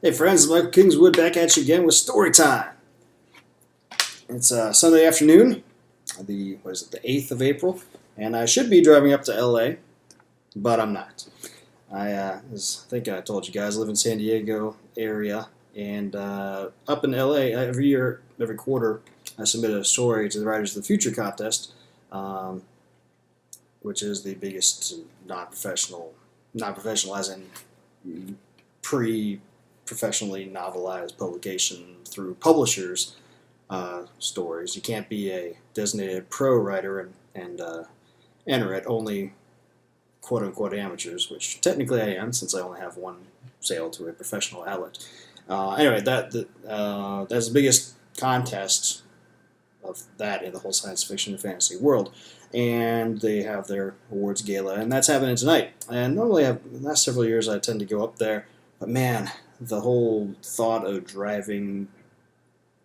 Hey friends, it's Michael Kingswood back at you again with story time. It's Sunday afternoon, the 8th of April, and I should be driving up to LA, but I'm not. I think I told you guys, I live in San Diego area, and up in LA every quarter, I submit a story to the Writers of the Future contest, which is the biggest non-professional as in pre-professionally novelized publication through publishers stories. You can't be a designated pro writer and enter it. Only quote-unquote amateurs, which technically I am, since I only have one sale to a professional outlet. Anyway, that's the biggest contest of that in the whole science fiction and fantasy world, and they have their awards gala, and that's happening tonight. And normally, the last several years, I tend to go up there, but man, the whole thought of driving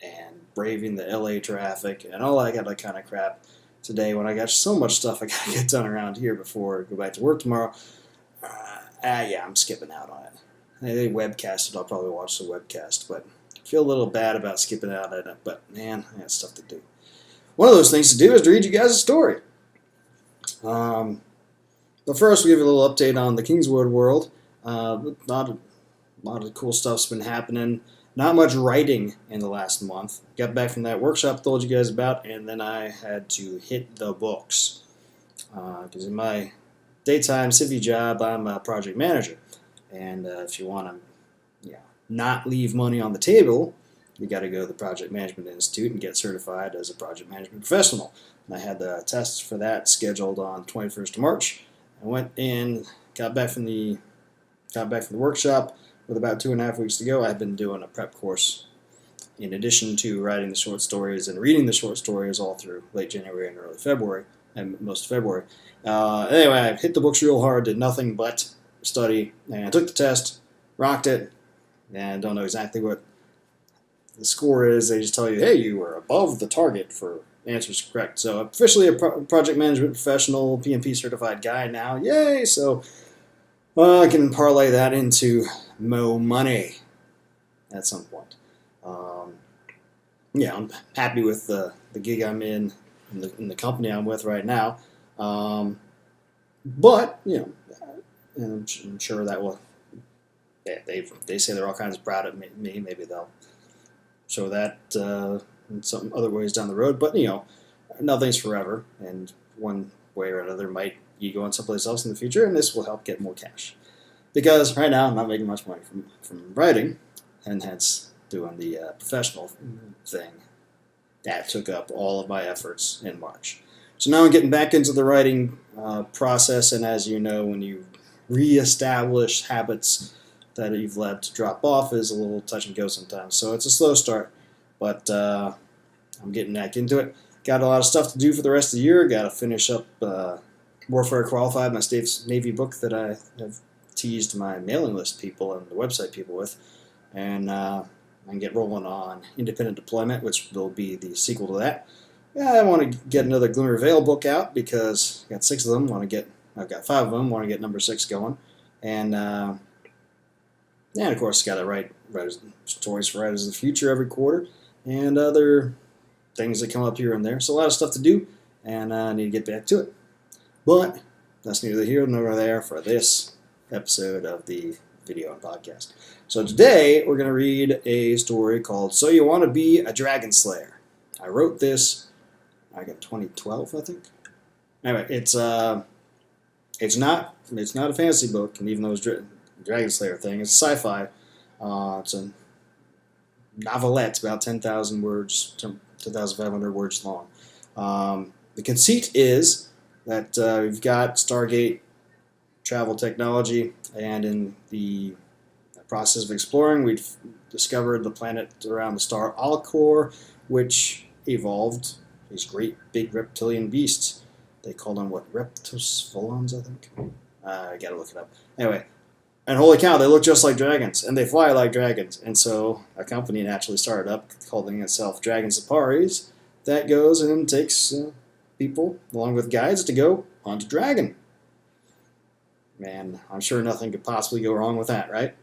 and braving the LA traffic and all that kind of crap today, when I got so much stuff I gotta get done around here before I go back to work tomorrow, yeah, I'm skipping out on it. They webcast it, I'll probably watch the webcast, but I feel a little bad about skipping out on it, but man, I got stuff to do. One of those things to do is to read you guys a story. But first, we'll give you a little update on the Kingswood world. A lot of cool stuff's been happening. Not much writing in the last month. Got back from that workshop I told you guys about, and then I had to hit the books. Because in my daytime scifi job, I'm a project manager. And if you want to not leave money on the table, you got to go to the Project Management Institute and get certified as a project management professional. And I had the tests for that scheduled on 21st of March. I went in, got back from the workshop with about 2.5 weeks to go. I've been doing a prep course in addition to writing the short stories and reading the short stories all through late January and early February, and most of February. Anyway, I hit the books real hard, did nothing but study, and I took the test, rocked it, and don't know exactly what the score is. They just tell you, hey, you were above the target for answers correct. So I'm officially a project management professional, PMP certified guy now. Yay! So I can parlay that into more money at some point. I'm happy with the gig I'm in the company I'm with right now. But and I'm sure that will. They say they're all kinds of proud of me. Maybe they'll show that in some other ways down the road. But nothing's forever, and one way or another might you go on someplace else in the future, and this will help get more cash. Because right now I'm not making much money from writing, and hence doing the professional thing. That took up all of my efforts in March. So now I'm getting back into the writing process, and as you know, when you reestablish habits that you've let to drop off is a little touch and go sometimes. So it's a slow start, but I'm getting back into it. Got a lot of stuff to do for the rest of the year. Got to finish up Warfare Qualified, my States Navy book that I have teased my mailing list people and the website people with, and I can get rolling on Independent Deployment, which will be the sequel to that. Yeah, I want to get another Glimmer Veil book out because I got 6 of them. I've got 5 of them. Want to get number 6 going, and of course, got to write stories for Writers of the Future every quarter, and other things that come up here and there. So a lot of stuff to do, and I need to get back to it. But that's neither here nor there for this episode of the video and podcast. So today we're going to read a story called "So You Want to Be a Dragon Slayer." I wrote this in 2012, I think. Anyway, it's not a fantasy book, and even though it's Dragon Slayer thing, it's sci-fi. It's a novelette, about 10,000 words, 10,500 words long. The conceit is that we've got Stargate travel technology, and in the process of exploring, we've discovered the planet around the star Alcor, which evolved these great big reptilian beasts. They call them Reptos Volans, I think. I gotta look it up. Anyway, and holy cow, they look just like dragons, and they fly like dragons. And so a company naturally started up calling itself Dragon Safaris that goes and takes people, along with guides, to go hunt a dragon. Man, I'm sure nothing could possibly go wrong with that, right?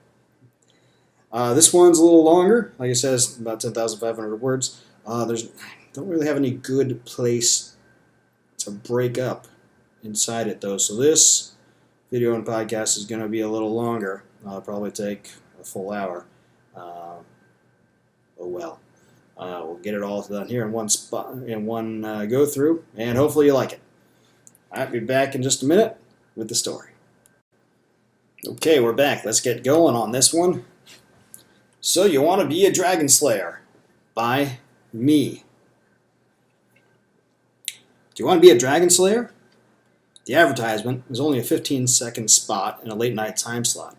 This one's a little longer. Like I said, it's about 10,500 words. Don't really have any good place to break up inside it, though. So this video and podcast is going to be a little longer. It'll probably take a full hour. Oh well. We'll get it all done here in one spot, in one go through, and hopefully you like it. I'll be back in just a minute with the story. Okay, we're back. Let's get going on this one. So You Want to Be a Dragon Slayer by me. Do you want to be a Dragon Slayer? The advertisement was only a 15-second spot in a late-night time slot.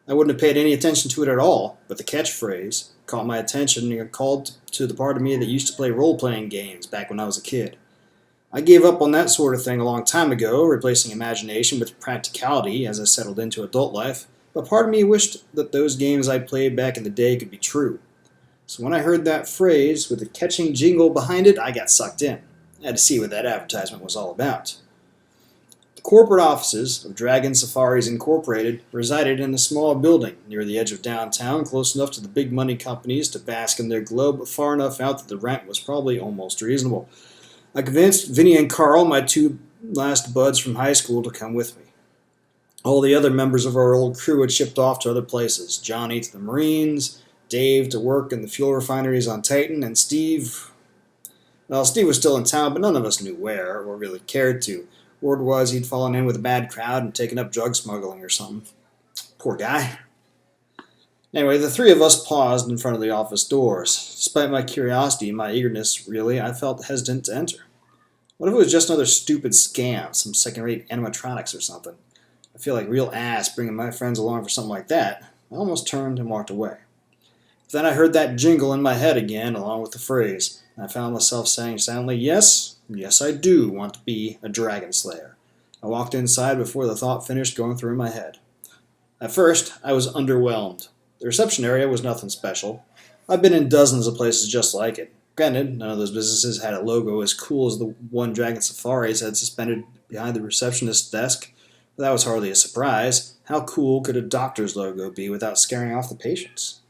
I wouldn't have paid any attention to it at all, but the catchphrase caught my attention and called to the part of me that used to play role-playing games back when I was a kid. I gave up on that sort of thing a long time ago, replacing imagination with practicality as I settled into adult life, but part of me wished that those games I played back in the day could be true. So when I heard that phrase with a catching jingle behind it, I got sucked in. I had to see what that advertisement was all about. The corporate offices of Dragon Safaris Incorporated resided in a small building near the edge of downtown, close enough to the big money companies to bask in their glow, but far enough out that the rent was probably almost reasonable. I convinced Vinny and Carl, my two last buds from high school, to come with me. All the other members of our old crew had shipped off to other places. Johnny to the Marines, Dave to work in the fuel refineries on Titan, and Steve... Well, Steve was still in town, but none of us knew where or really cared to. Word was he'd fallen in with a bad crowd and taken up drug smuggling or something. Poor guy. Anyway, the three of us paused in front of the office doors. Despite my curiosity and my eagerness, really, I felt hesitant to enter. What if it was just another stupid scam, some second-rate animatronics or something? I feel like real ass bringing my friends along for something like that. I almost turned and walked away. Then I heard that jingle in my head again, along with the phrase. I found myself saying silently, yes, I do want to be a Dragon Slayer. I walked inside before the thought finished going through my head. At first, I was underwhelmed. The reception area was nothing special. I've been in dozens of places just like it. Granted, none of those businesses had a logo as cool as the one Dragon Safaris had suspended behind the receptionist's desk, but that was hardly a surprise. How cool could a doctor's logo be without scaring off the patients?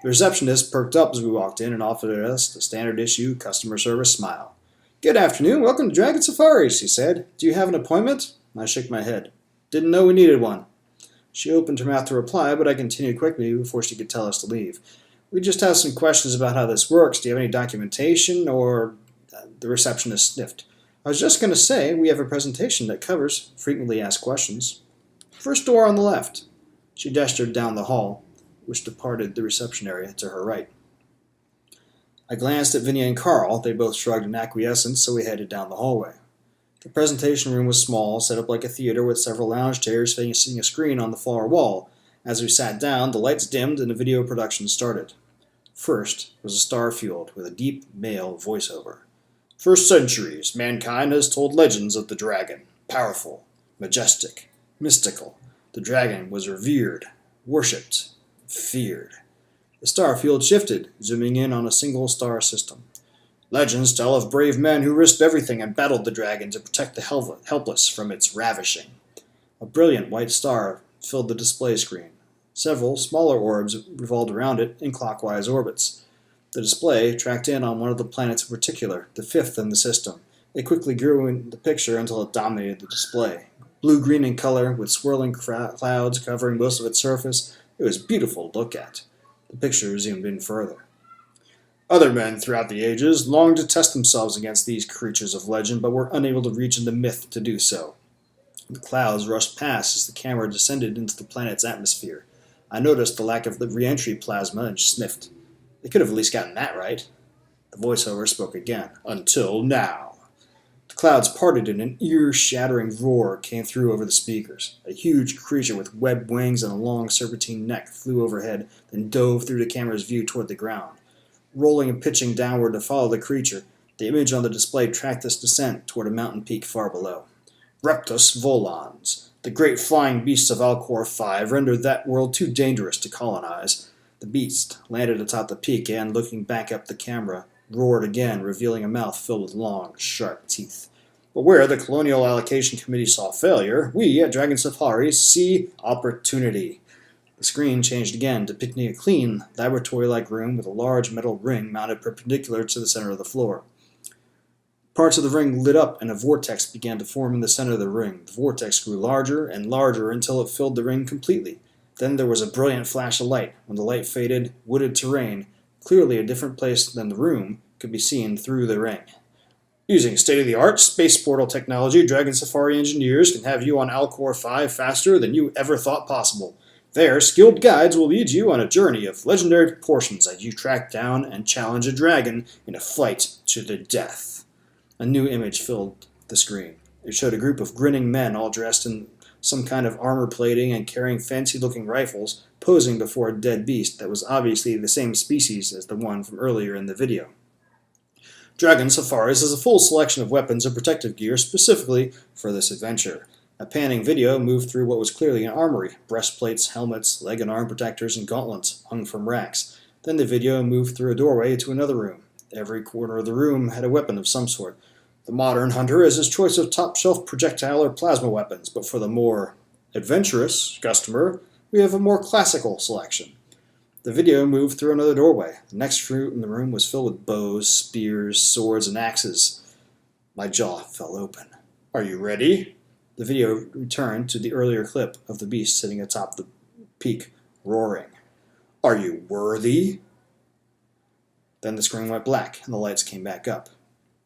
The receptionist perked up as we walked in and offered us the standard issue customer service smile. "Good afternoon, welcome to Dragon Safari," she said. "Do you have an appointment?" I shook my head. "Didn't know we needed one." She opened her mouth to reply, but I continued quickly before she could tell us to leave. "We just have some questions about how this works. Do you have any documentation or..." The receptionist sniffed. "I was just going to say, we have a presentation that covers frequently asked questions. First door on the left." She gestured down the hall, which departed the reception area to her right. I glanced at Vinny and Carl. They both shrugged in acquiescence, so we headed down the hallway. The presentation room was small, set up like a theater with several lounge chairs facing a screen on the far wall. As we sat down, the lights dimmed and the video production started. First was a star field with a deep male voiceover. "For centuries, mankind has told legends of the dragon. Powerful, majestic, mystical. The dragon was revered, worshipped, feared." The star field shifted, zooming in on a single star system. "Legends tell of brave men who risked everything and battled the dragon to protect the helpless from its ravishing." A brilliant white star filled the display screen. Several smaller orbs revolved around it in clockwise orbits. The display tracked in on one of the planets in particular, the fifth in the system. It quickly grew in the picture until it dominated the display. Blue-green in color, with swirling clouds covering most of its surface, it was beautiful to look at. The picture zoomed in further. "Other men throughout the ages longed to test themselves against these creatures of legend, but were unable to reach into myth to do so." The clouds rushed past as the camera descended into the planet's atmosphere. I noticed the lack of the re-entry plasma and sniffed. They could have at least gotten that right. The voiceover spoke again. "Until now." The clouds parted and an ear-shattering roar came through over the speakers. A huge creature with webbed wings and a long serpentine neck flew overhead, then dove through the camera's view toward the ground. Rolling and pitching downward to follow the creature, the image on the display tracked this descent toward a mountain peak far below. "Reptus volans. The great flying beasts of Alcor 5 rendered that world too dangerous to colonize." The beast landed atop the peak and, looking back up the camera, roared again, revealing a mouth filled with long, sharp teeth. "But where the Colonial Allocation Committee saw failure, we at Dragon Safari see opportunity." The screen changed again, depicting a clean, laboratory-like room with a large metal ring mounted perpendicular to the center of the floor. Parts of the ring lit up and a vortex began to form in the center of the ring. The vortex grew larger and larger until it filled the ring completely. Then there was a brilliant flash of light. When the light faded, wooded terrain, clearly a different place than the room, could be seen through the ring. Using state-of-the-art space portal technology, Dragon Safari engineers can have you on Alcor 5 faster than you ever thought possible. There, skilled guides will lead you on a journey of legendary proportions as you track down and challenge a dragon in a fight to the death. A new image filled the screen. It showed a group of grinning men all dressed in some kind of armor plating and carrying fancy-looking rifles, posing before a dead beast that was obviously the same species as the one from earlier in the video. Dragon Safaris has a full selection of weapons and protective gear specifically for this adventure. A panning video moved through what was clearly an armory. Breastplates, helmets, leg and arm protectors, and gauntlets hung from racks. Then the video moved through a doorway to another room. Every corner of the room had a weapon of some sort. The modern hunter has his choice of top-shelf projectile or plasma weapons, but for the more adventurous customer, we have a more classical selection. The video moved through another doorway. The next room in the room was filled with bows, spears, swords, and axes. My jaw fell open. Are you ready? The video returned to the earlier clip of the beast sitting atop the peak, roaring. Are you worthy? Then the screen went black, and the lights came back up.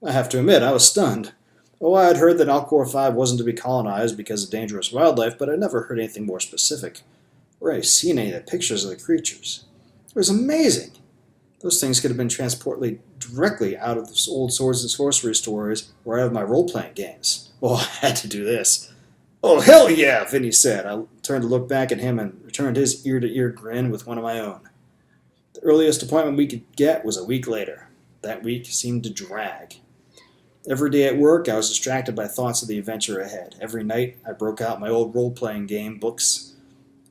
I have to admit, I was stunned. Oh, I had heard that Alcor 5 wasn't to be colonized because of dangerous wildlife, but I'd never heard anything more specific, or I'd seen any of the pictures of the creatures. It was amazing. Those things could have been transported directly out of the old swords and sorcery stories or out of my role-playing games. Oh, I had to do this. Oh, hell yeah, Vinny said. I turned to look back at him and returned his ear-to-ear grin with one of my own. The earliest appointment we could get was a week later. That week seemed to drag. Every day at work, I was distracted by thoughts of the adventure ahead. Every night, I broke out my old role-playing game books,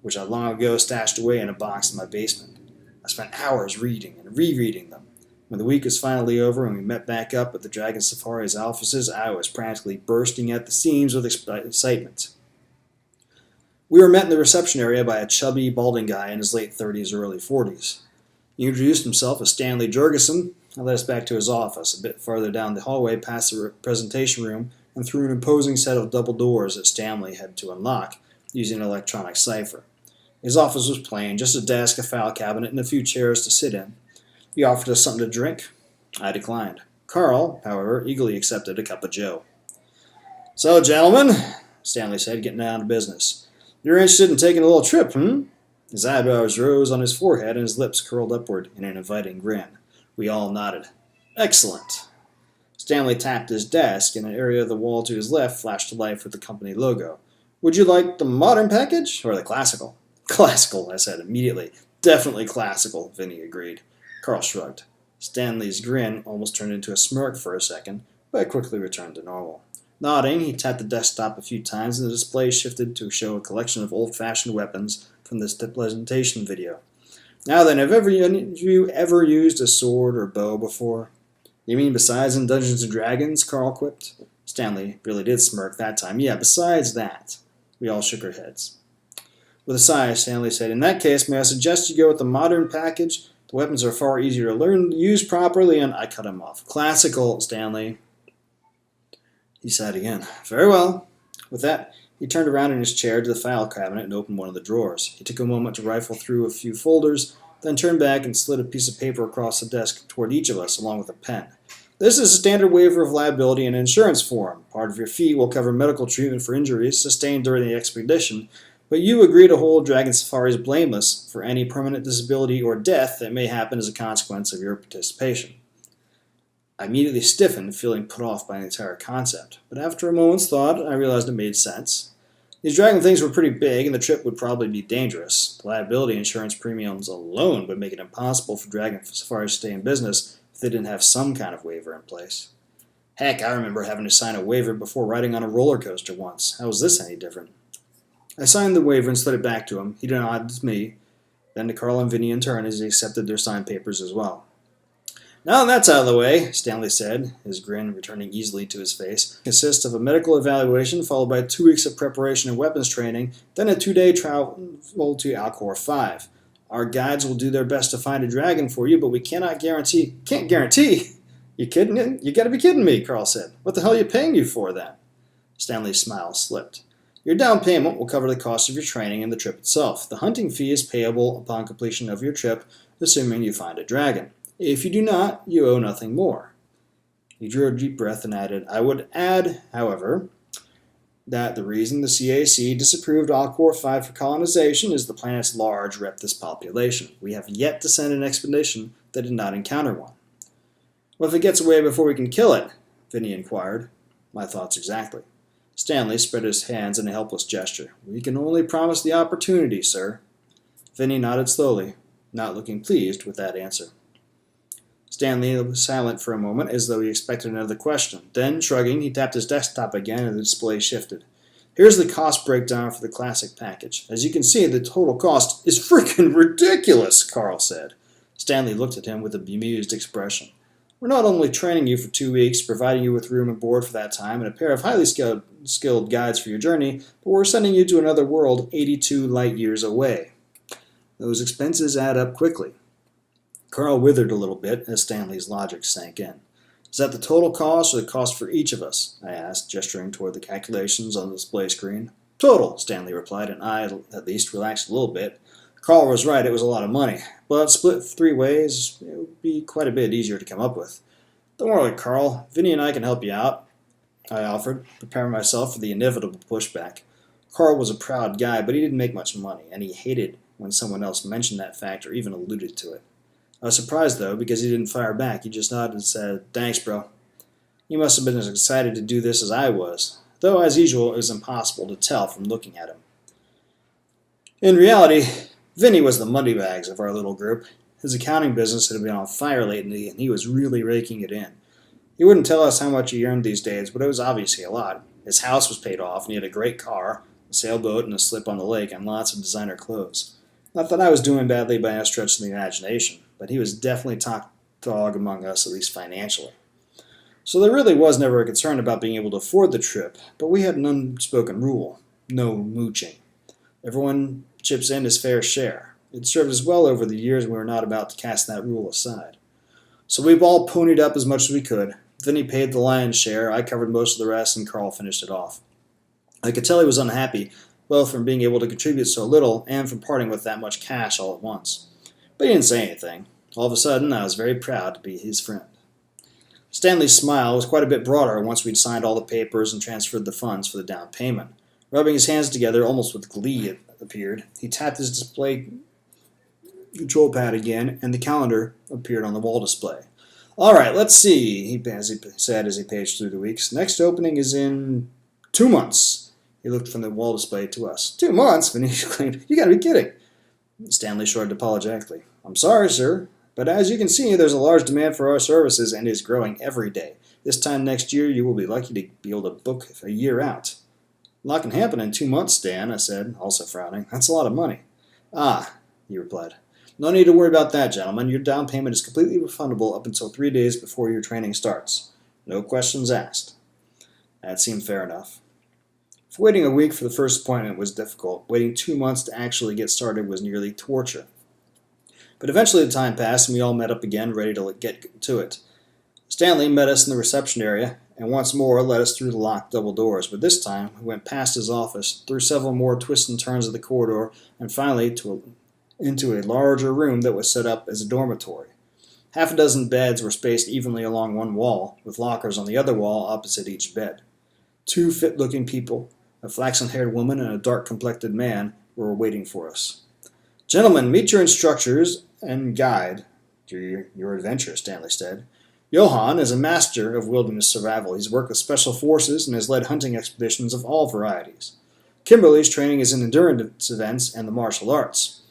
which I long ago stashed away in a box in my basement. I spent hours reading and rereading them. When the week was finally over and we met back up at the Dragon Safari's offices, I was practically bursting at the seams with excitement. We were met in the reception area by a chubby, balding guy in his late 30s or early 40s. He introduced himself as Stanley Jurgensen and led us back to his office, a bit farther down the hallway past the presentation room and through an imposing set of double doors that Stanley had to unlock using an electronic cipher. His office was plain, just a desk, a file cabinet, and a few chairs to sit in. He offered us something to drink. I declined. Carl, however, eagerly accepted a cup of joe. So, gentlemen, Stanley said, getting down to business. You're interested in taking a little trip, hmm? His eyebrows rose on his forehead and his lips curled upward in an inviting grin. We all nodded. Excellent. Stanley tapped his desk, and an area of the wall to his left flashed to life with the company logo. Would you like the modern package or the classical? Classical, I said immediately. Definitely classical, Vinny agreed. Carl shrugged. Stanley's grin almost turned into a smirk for a second, but it quickly returned to normal. Nodding, he tapped the desktop a few times, and the display shifted to show a collection of old-fashioned weapons from this presentation video. Now then, have you ever used a sword or bow before? You mean besides in Dungeons & Dragons? Carl quipped. Stanley really did smirk that time. Yeah, besides that. We all shook our heads. With a sigh, Stanley said, in that case, may I suggest you go with the modern package? The weapons are far easier to learn to use properly, and I cut him off. Classical, Stanley. He sighed again. Very well. With that, he turned around in his chair to the file cabinet and opened one of the drawers. He took a moment to rifle through a few folders, then turned back and slid a piece of paper across the desk toward each of us, along with a pen. This is a standard waiver of liability and insurance form. Part of your fee will cover medical treatment for injuries sustained during the expedition, but you agree to hold Dragon Safaris blameless for any permanent disability or death that may happen as a consequence of your participation. I immediately stiffened, feeling put off by the entire concept, but after a moment's thought, I realized it made sense. These dragon things were pretty big, and the trip would probably be dangerous. The liability insurance premiums alone would make it impossible for Dragon Safaris to stay in business if they didn't have some kind of waiver in place. Heck, I remember having to sign a waiver before riding on a roller coaster once. How was this any different? I signed the waiver and slid it back to him. He nodded to me, then to Carl and Vinny in turn as he accepted their signed papers as well. Now that's out of the way, Stanley said, his grin returning easily to his face. It consists of a medical evaluation followed by 2 weeks of preparation and weapons training, then a 2-day travel to Alcor 5. Our guides will do their best to find a dragon for you, but we cannot guarantee. Can't guarantee? You kidding? You gotta be kidding me, Carl said. What the hell are you paying you for then? Stanley's smile slipped. Your down payment will cover the cost of your training and the trip itself. The hunting fee is payable upon completion of your trip, assuming you find a dragon. If you do not, you owe nothing more. He drew a deep breath and added, I would add, however, that the reason the CAC disapproved Alcor 5 for colonization is the planet's large reptus population. We have yet to send an expedition that did not encounter one. What if it gets away before we can kill it? Vinny inquired. My thoughts exactly. Stanley spread his hands in a helpless gesture. We can only promise the opportunity, sir. Vinny nodded slowly, not looking pleased with that answer. Stanley was silent for a moment, as though he expected another question. Then, shrugging, he tapped his desktop again and the display shifted. Here's the cost breakdown for the classic package. As you can see, the total cost is freaking ridiculous, Carl said. Stanley looked at him with a bemused expression. We're not only training you for 2 weeks, providing you with room and board for that time, and a pair of highly skilled guides for your journey, but we're sending you to another world 82 light years away. Those expenses add up quickly. Carl withered a little bit as Stanley's logic sank in. Is that the total cost or the cost for each of us? I asked, gesturing toward the calculations on the display screen. Total, Stanley replied, and I, at least, relaxed a little bit. Carl was right, it was a lot of money. But split 3 ways, it would be quite a bit easier to come up with. Don't worry, Carl. Vinny and I can help you out, I offered, preparing myself for the inevitable pushback. Carl was a proud guy, but he didn't make much money, and he hated when someone else mentioned that fact or even alluded to it. I was surprised, though, because he didn't fire back. He just nodded and said, Thanks, bro. He must have been as excited to do this as I was, though, as usual, it was impossible to tell from looking at him. In reality, Vinny was the moneybags of our little group. His accounting business had been on fire lately, and he was really raking it in. He wouldn't tell us how much he earned these days, but it was obviously a lot. His house was paid off, and he had a great car, a sailboat, and a slip on the lake, and lots of designer clothes. Not that I was doing badly by a stretch of the imagination, but he was definitely top dog among us, at least financially. So there really was never a concern about being able to afford the trip, but we had an unspoken rule: no mooching. Everyone chips in his fair share. It served us well over the years, and we were not about to cast that rule aside. So we've all ponied up as much as we could. Vinny paid the lion's share, I covered most of the rest, and Carl finished it off. I could tell he was unhappy, both from being able to contribute so little and from parting with that much cash all at once. But he didn't say anything. All of a sudden, I was very proud to be his friend. Stanley's smile was quite a bit broader once we'd signed all the papers and transferred the funds for the down payment. Rubbing his hands together, almost with glee, it appeared, he tapped his display control pad again, and the calendar appeared on the wall display. All right, let's see, he said as he paged through the weeks. Next opening is in 2 months. He looked from the wall display to us. 2 months? Vinny exclaimed. You gotta be kidding. Stanley shrugged apologetically. I'm sorry, sir, but as you can see, there's a large demand for our services and is growing every day. This time next year, you will be lucky to be able to book a year out. A lot can happen in 2 months, Stan, I said, also frowning. That's a lot of money. Ah, he replied. No need to worry about that, gentlemen. Your down payment is completely refundable up until 3 days before your training starts. No questions asked. That seemed fair enough. If waiting a week for the first appointment was difficult, waiting 2 months to actually get started was nearly torture. But eventually the time passed and we all met up again, ready to get to it. Stanley met us in the reception area and once more led us through the locked double doors, but this time we went past his office, through several more twists and turns of the corridor, and finally into a larger room that was set up as a dormitory. Half a dozen beds were spaced evenly along one wall, with lockers on the other wall opposite each bed. 2 fit-looking people, a flaxen-haired woman and a dark-complected man, were waiting for us. Gentlemen, meet your instructors and guide to your adventure, Stanley said. Johann is a master of wilderness survival. He's worked with special forces and has led hunting expeditions of all varieties. Kimberly's training is in endurance events and the martial arts.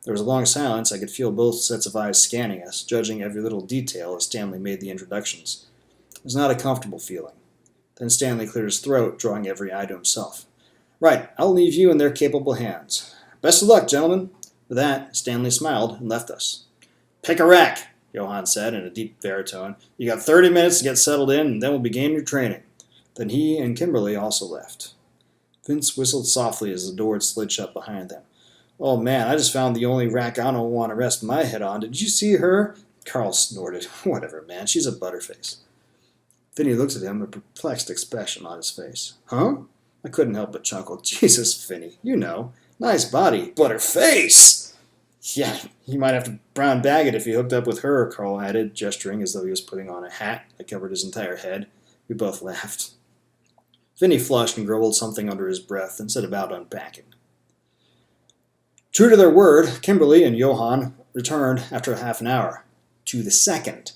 There was a long silence. I could feel both sets of eyes scanning us, judging every little detail as Stanley made the introductions. It was not a comfortable feeling. Then Stanley cleared his throat, drawing every eye to himself. Right, I'll leave you in their capable hands. Best of luck, gentlemen. With that, Stanley smiled and left us. Pick a rack, Johann said in a deep baritone. "You got 30 minutes to get settled in, and then we'll begin your training." Then he and Kimberly also left. Vince whistled softly as the door had slid shut behind them. "Oh man, I just found the only rack I don't want to rest my head on. Did you see her?" Carl snorted. "Whatever, man. She's a butterface." Vinny looked at him, a perplexed expression on his face. "Huh?" I couldn't help but chuckle. "Jesus, Vinny, you know. Nice body. Butterface!" "Yeah, he might have to brown bag it if he hooked up with her," Carl added, gesturing as though he was putting on a hat that covered his entire head. We both laughed. Vinny flushed and grumbled something under his breath and set about unpacking. True to their word, Kimberly and Johann returned after half an hour. To the second.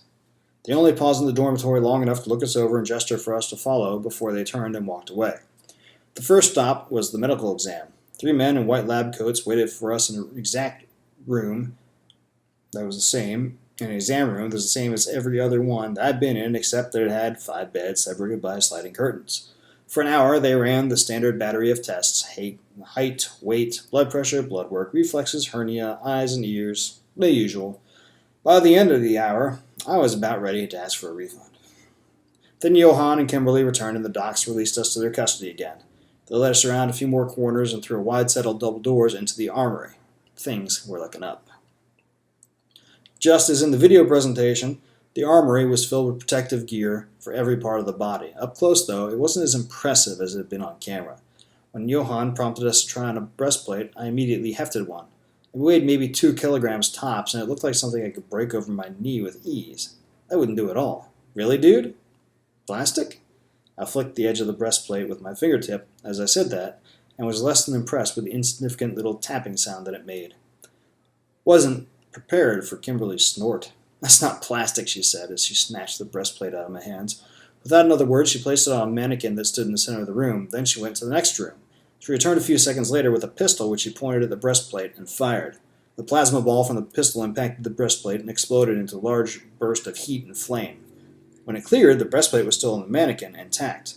They only paused in the dormitory long enough to look us over and gesture for us to follow before they turned and walked away. The first stop was the medical exam. 3 men in white lab coats waited for us in an exact room that was the same, in an exam room that was the same as every other one that I'd been in, except that it had 5 beds separated by sliding curtains. For an hour, they ran the standard battery of tests: height, weight, blood pressure, blood work, reflexes, hernia, eyes and ears, the usual. By the end of the hour, I was about ready to ask for a refund. Then Johann and Kimberly returned and the docs released us to their custody again. They led us around a few more corners and through a wide set of double doors into the armory. Things were looking up. Just as in the video presentation, the armory was filled with protective gear for every part of the body. Up close, though, it wasn't as impressive as it had been on camera. When Johann prompted us to try on a breastplate, I immediately hefted one. It weighed maybe 2 kilograms tops, and it looked like something I could break over my knee with ease. I wouldn't do it all. "Really, dude? Plastic?" I flicked the edge of the breastplate with my fingertip as I said that, and was less than impressed with the insignificant little tapping sound that it made. Wasn't prepared for Kimberly's snort. "That's not plastic," she said as she snatched the breastplate out of my hands. Without another word, she placed it on a mannequin that stood in the center of the room. Then she went to the next room. She returned a few seconds later with a pistol, which she pointed at the breastplate and fired. The plasma ball from the pistol impacted the breastplate and exploded into a large burst of heat and flame. When it cleared, the breastplate was still on the mannequin, intact.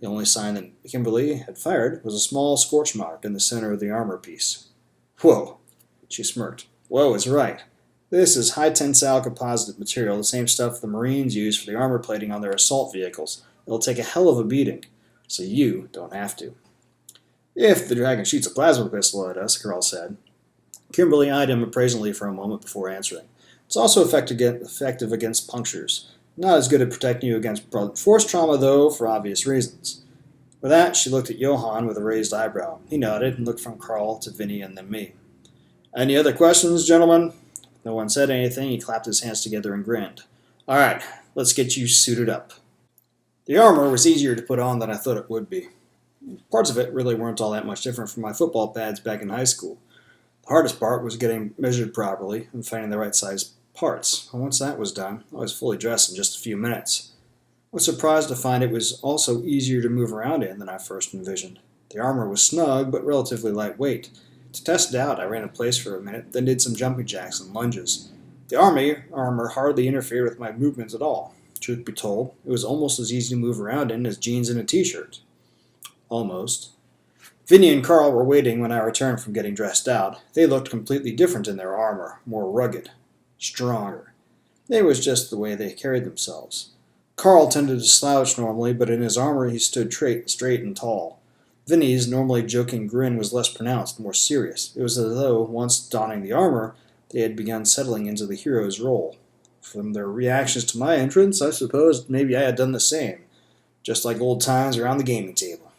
The only sign that Kimberly had fired was a small scorch mark in the center of the armor piece. "Whoa," she smirked. "Whoa is right. This is high-tensile composite material, the same stuff the Marines use for the armor plating on their assault vehicles. It'll take a hell of a beating, so you don't have to." "If the dragon shoots a plasma pistol at us," Carl said. Kimberly eyed him appraisingly for a moment before answering. "It's also effective against punctures. Not as good at protecting you against force trauma, though, for obvious reasons." With that, she looked at Johann with a raised eyebrow. He nodded and looked from Carl to Vinny and then me. "Any other questions, gentlemen?" No one said anything. He clapped his hands together and grinned. "All right, let's get you suited up." The armor was easier to put on than I thought it would be. Parts of it really weren't all that much different from my football pads back in high school. The hardest part was getting measured properly and finding the right size parts. And once that was done, I was fully dressed in just a few minutes. I was surprised to find it was also easier to move around in than I first envisioned. The armor was snug, but relatively lightweight. To test it out, I ran in place for a minute, then did some jumping jacks and lunges. The armor hardly interfered with my movements at all. Truth be told, it was almost as easy to move around in as jeans and a t-shirt. Almost. Vinny and Carl were waiting when I returned from getting dressed out. They looked completely different in their armor, more rugged, stronger. It was just the way they carried themselves. Carl tended to slouch normally, but in his armor he stood straight and tall. Vinny's normally joking grin was less pronounced, more serious. It was as though, once donning the armor, they had begun settling into the hero's role. From their reactions to my entrance, I supposed maybe I had done the same, just like old times around the gaming table.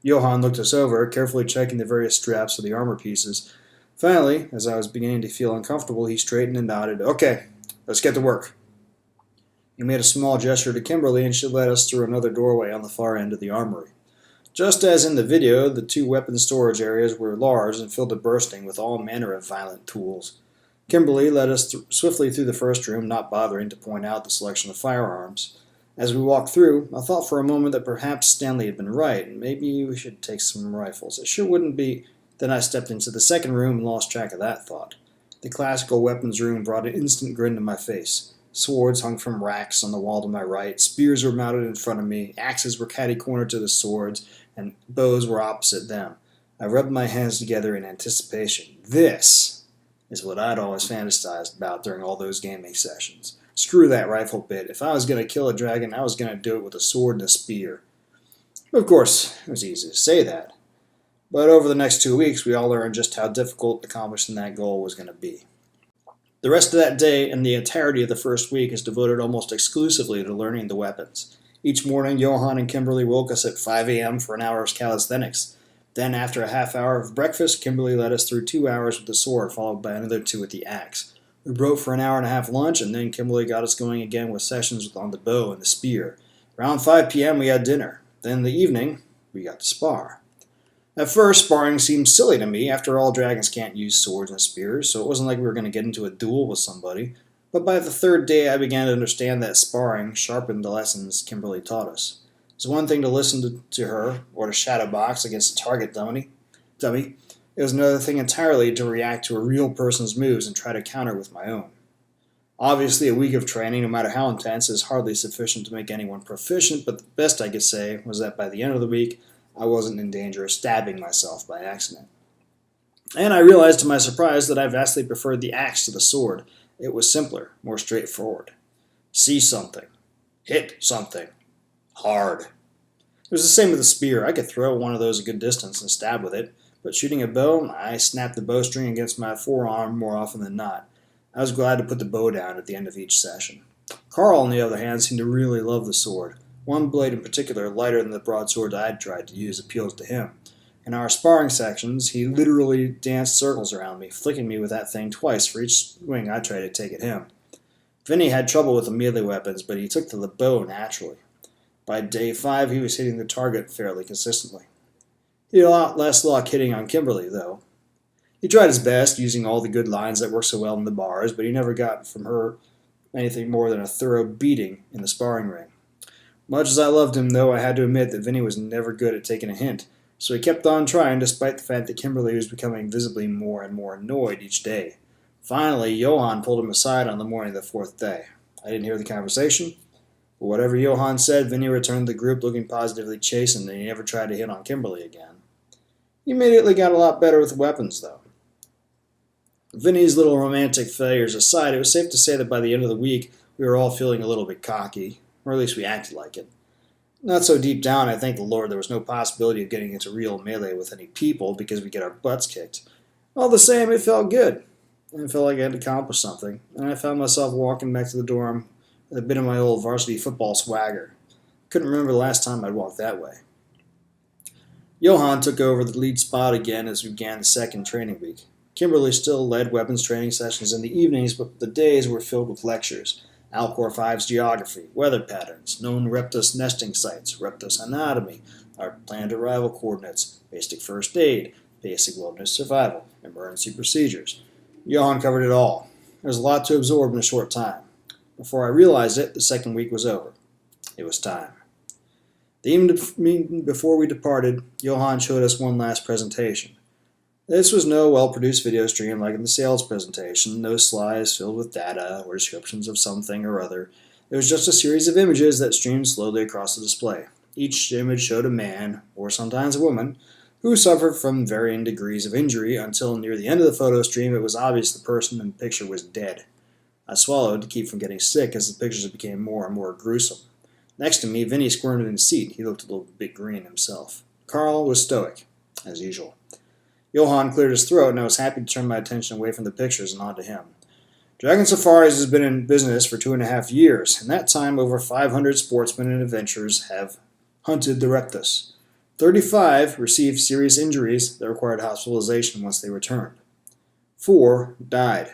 Johann looked us over, carefully checking the various straps of the armor pieces. Finally, as I was beginning to feel uncomfortable, he straightened and nodded. "Okay, let's get to work." He made a small gesture to Kimberly, and she led us through another doorway on the far end of the armory. Just as in the video, the 2 weapon storage areas were large and filled to bursting with all manner of violent tools. Kimberly led us swiftly through the first room, not bothering to point out the selection of firearms. As we walked through, I thought for a moment that perhaps Stanley had been right, and maybe we should take some rifles. It sure wouldn't be. Then I stepped into the second room and lost track of that thought. The classical weapons room brought an instant grin to my face. Swords hung from racks on the wall to my right, spears were mounted in front of me, axes were catty-cornered to the swords, and bows were opposite them. I rubbed my hands together in anticipation. This is what I'd always fantasized about during all those gaming sessions. Screw that rifle bit. If I was going to kill a dragon, I was going to do it with a sword and a spear. Of course, it was easy to say that. But over the next 2 weeks, we all learned just how difficult accomplishing that goal was going to be. The rest of that day and the entirety of the first week is devoted almost exclusively to learning the weapons. Each morning, Johann and Kimberly woke us at 5 a.m. for an hour of calisthenics. Then, after a half hour of breakfast, Kimberly led us through 2 hours with the sword, followed by another 2 with the axe. We broke for an hour and a half lunch, and then Kimberly got us going again with sessions on the bow and the spear. Around 5 p.m., we had dinner. Then in the evening, we got to spar. At first, sparring seemed silly to me. After all, dragons can't use swords and spears, so it wasn't like we were going to get into a duel with somebody. But by the third day, I began to understand that sparring sharpened the lessons Kimberly taught us. It's one thing to listen to her, or to shadow box against a target dummy. It was another thing entirely to react to a real person's moves and try to counter with my own. Obviously, a week of training, no matter how intense, is hardly sufficient to make anyone proficient, but the best I could say was that by the end of the week, I wasn't in danger of stabbing myself by accident. And I realized to my surprise that I vastly preferred the axe to the sword. It was simpler, more straightforward. See something. Hit something. Hard. It was the same with the spear. I could throw one of those a good distance and stab with it, but shooting a bow, I snapped the bowstring against my forearm more often than not. I was glad to put the bow down at the end of each session. Carl, on the other hand, seemed to really love the sword. One blade in particular, lighter than the broadsword I'd tried to use, appealed to him. In our sparring sections, he literally danced circles around me, flicking me with that thing twice for each swing I tried to take at him. Vinny had trouble with the melee weapons, but he took to the bow naturally. By day 5, he was hitting the target fairly consistently. He had a lot less luck hitting on Kimberly, though. He tried his best, using all the good lines that work so well in the bars, but he never got from her anything more than a thorough beating in the sparring ring. Much as I loved him, though, I had to admit that Vinny was never good at taking a hint, so he kept on trying despite the fact that Kimberly was becoming visibly more and more annoyed each day. Finally, Johann pulled him aside on the morning of the 4th day. I didn't hear the conversation, but whatever Johann said, Vinny returned to the group looking positively chastened, and he never tried to hit on Kimberly again. He immediately got a lot better with the weapons, though. Vinny's little romantic failures aside, it was safe to say that by the end of the week, we were all feeling a little bit cocky. Or at least we acted like it. Not so deep down, I thank the Lord, there was no possibility of getting into real melee with any people because we get our butts kicked. All the same, it felt good. It felt like I had accomplished something, and I found myself walking back to the dorm with a bit of my old varsity football swagger. Couldn't remember the last time I'd walked that way. Johann took over the lead spot again as we began the second training week. Kimberly still led weapons training sessions in the evenings, but the days were filled with lectures. Alcor 5's geography, weather patterns, known Reptus nesting sites, Reptus anatomy, our planned arrival coordinates, basic first aid, basic wilderness survival, emergency procedures. Johann covered it all. There was a lot to absorb in a short time. Before I realized it, the second week was over. It was time. The evening before we departed, Johann showed us one last presentation. This was no well-produced video stream like in the sales presentation, no slides filled with data or descriptions of something or other. It was just a series of images that streamed slowly across the display. Each image showed a man, or sometimes a woman, who suffered from varying degrees of injury until near the end of the photo stream it was obvious the person in the picture was dead. I swallowed to keep from getting sick as the pictures became more and more gruesome. Next to me, Vinny squirmed in his seat. He looked a little bit green himself. Carl was stoic, as usual. Johann cleared his throat, and I was happy to turn my attention away from the pictures and onto him. Dragon Safaris has been in business for 2.5 years. In that time, over 500 sportsmen and adventurers have hunted the Reptus. 35 received serious injuries that required hospitalization once they returned. 4 died.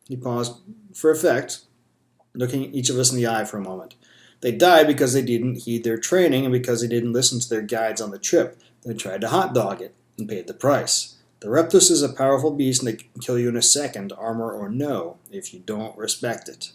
He paused for effect, looking each of us in the eye for a moment. They died because they didn't heed their training and because they didn't listen to their guides on the trip. They tried to hot dog it and paid the price. The Reptus is a powerful beast and it can kill you in a second, armor or no, if you don't respect it.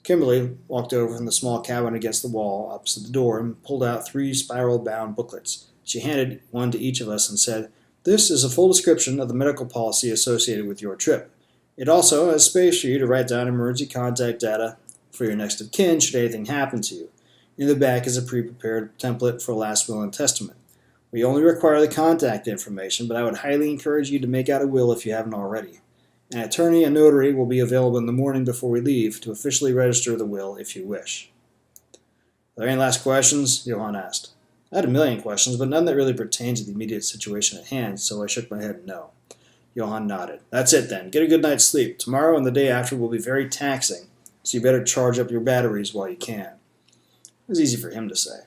Kimberly walked over from the small cabin against the wall opposite the door and pulled out 3 spiral-bound booklets. She handed one to each of us and said, "This is a full description of the medical policy associated with your trip. It also has space for you to write down emergency contact data for your next of kin should anything happen to you. In the back is a pre-prepared template for last will and testament. We only require the contact information, but I would highly encourage you to make out a will if you haven't already. An attorney and notary will be available in the morning before we leave to officially register the will if you wish. Are there any last questions? Johann asked. I had a million questions, but none that really pertained to the immediate situation at hand, so I shook my head no. Johann nodded. That's it then. Get a good night's sleep. Tomorrow and the day after will be very taxing, so you better charge up your batteries while you can. It was easy for him to say.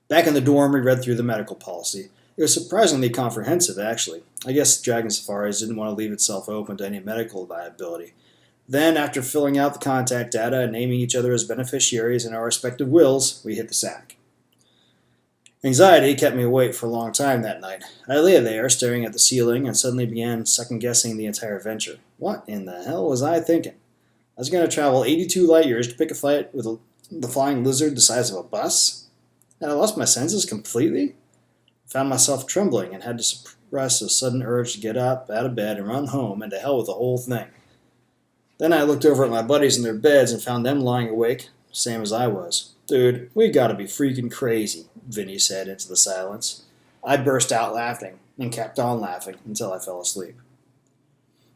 Back in the dorm, we read through the medical policy. It was surprisingly comprehensive, actually. I guess Dragon Safaris didn't want to leave itself open to any medical liability. Then, after filling out the contact data and naming each other as beneficiaries in our respective wills, we hit the sack. Anxiety kept me awake for a long time that night. I lay there, staring at the ceiling, and suddenly began second-guessing the entire venture. What in the hell was I thinking? I was going to travel 82 light years to pick a fight with the flying lizard the size of a bus? Had I lost my senses completely? I found myself trembling and had to suppress a sudden urge to get up out of bed and run home and to hell with the whole thing. Then I looked over at my buddies in their beds and found them lying awake, same as I was. Dude, we gotta be freaking crazy, Vinny said into the silence. I burst out laughing and kept on laughing until I fell asleep.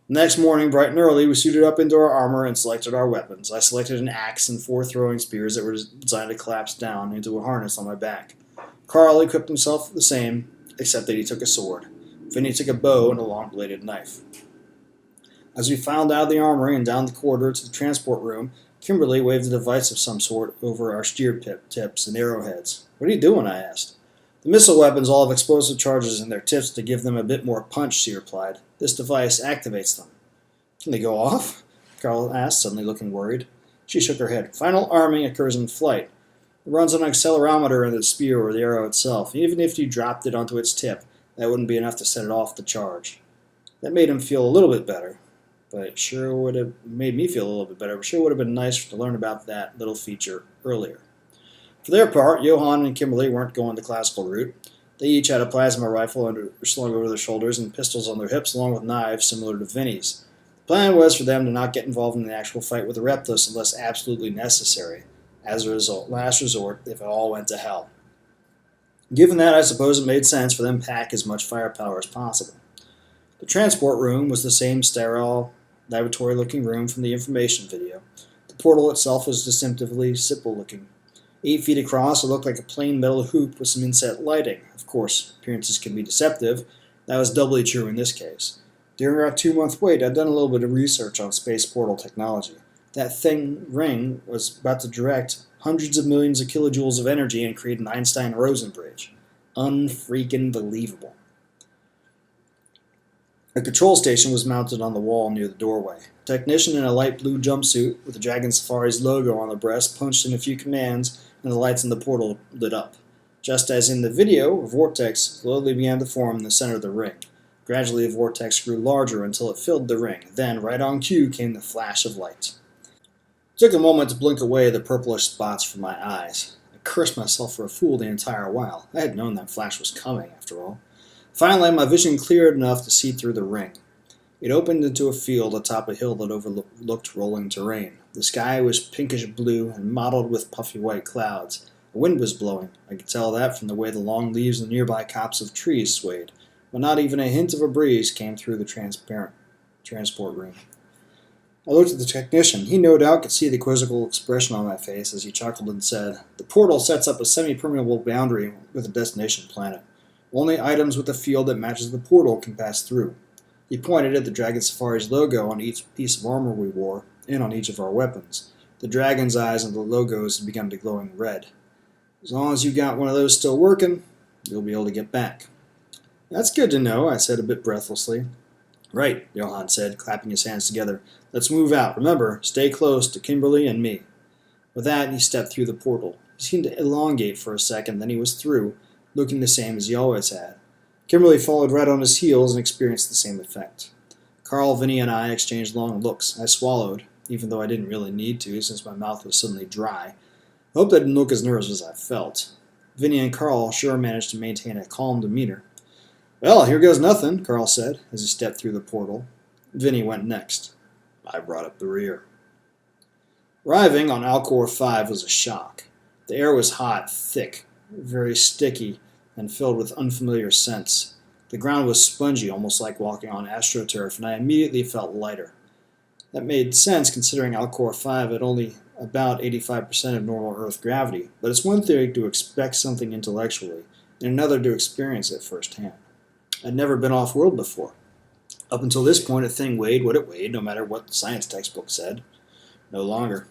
The next morning, bright and early, we suited up into our armor and selected our weapons. I selected an axe and 4 throwing spears that were designed to collapse down into a harness on my back. Carl equipped himself the same, except that he took a sword. Vinny took a bow and a long-bladed knife. As we filed out of the armory and down the corridor to the transport room, Kimberly waved a device of some sort over our steer tips and arrowheads. What are you doing? I asked. The missile weapons all have explosive charges in their tips to give them a bit more punch, she replied. This device activates them. Can they go off? Carl asked, suddenly looking worried. She shook her head. Final arming occurs in flight. It runs on an accelerometer in the spear or the arrow itself. Even if you dropped it onto its tip, that wouldn't be enough to set it off the charge. That made him feel a little bit better. But it sure would have made me feel a little bit better. It sure would have been nice to learn about that little feature earlier. For their part, Johann and Kimberly weren't going the classical route. They each had a plasma rifle slung over their shoulders and pistols on their hips along with knives similar to Vinny's. The plan was for them to not get involved in the actual fight with the Reptos unless absolutely necessary. As a result, last resort, if it all went to hell. Given that, I suppose it made sense for them to pack as much firepower as possible. The transport room was the same sterile, laboratory-looking room from the information video. The portal itself was distinctively simple-looking. 8 feet across, it looked like a plain metal hoop with some inset lighting. Of course, appearances can be deceptive. That was doubly true in this case. During our 2-month wait, I'd done a little bit of research on space portal technology. That ring was about to direct hundreds of millions of kilojoules of energy and create an Einstein-Rosen bridge. Unfreaking believable. A control station was mounted on the wall near the doorway. A technician in a light blue jumpsuit with the Dragon Safari's logo on the breast punched in a few commands, and the lights in the portal lit up. Just as in the video, a vortex slowly began to form in the center of the ring. Gradually, the vortex grew larger until it filled the ring. Then, right on cue, came the flash of light. It took a moment to blink away the purplish spots from my eyes. I cursed myself for a fool the entire while. I had known that flash was coming, after all. Finally, my vision cleared enough to see through the ring. It opened into a field atop a hill that overlooked rolling terrain. The sky was pinkish blue and mottled with puffy white clouds. A wind was blowing. I could tell that from the way the long leaves of the nearby copse of trees swayed, but not even a hint of a breeze came through the transparent transport room. I looked at the technician. He no doubt could see the quizzical expression on my face as he chuckled and said, "The portal sets up a semi-permeable boundary with a destination planet. Only items with a field that matches the portal can pass through." He pointed at the Dragon Safari's logo on each piece of armor we wore, and on each of our weapons. The dragon's eyes on the logos had begun to glowing red. "As long as you got one of those still working, you'll be able to get back." "That's good to know," I said a bit breathlessly. "Right," Johann said, clapping his hands together. "Let's move out. Remember, stay close to Kimberly and me." With that, he stepped through the portal. He seemed to elongate for a second, then he was through, looking the same as he always had. Kimberly followed right on his heels and experienced the same effect. Carl, Vinny, and I exchanged long looks. I swallowed, even though I didn't really need to, since my mouth was suddenly dry. I hoped I didn't look as nervous as I felt. Vinny and Carl sure managed to maintain a calm demeanor. "Well, here goes nothing," Carl said, as he stepped through the portal. Vinny went next. I brought up the rear. Arriving on Alcor 5 was a shock. The air was hot, thick, very sticky, and filled with unfamiliar scents. The ground was spongy, almost like walking on astroturf, and I immediately felt lighter. That made sense considering Alcor 5 had only about 85% of normal Earth gravity, but it's one thing to expect something intellectually, and another to experience it firsthand. I'd never been off-world before. Up until this point, a thing weighed what it weighed, no matter what the science textbook said. No longer.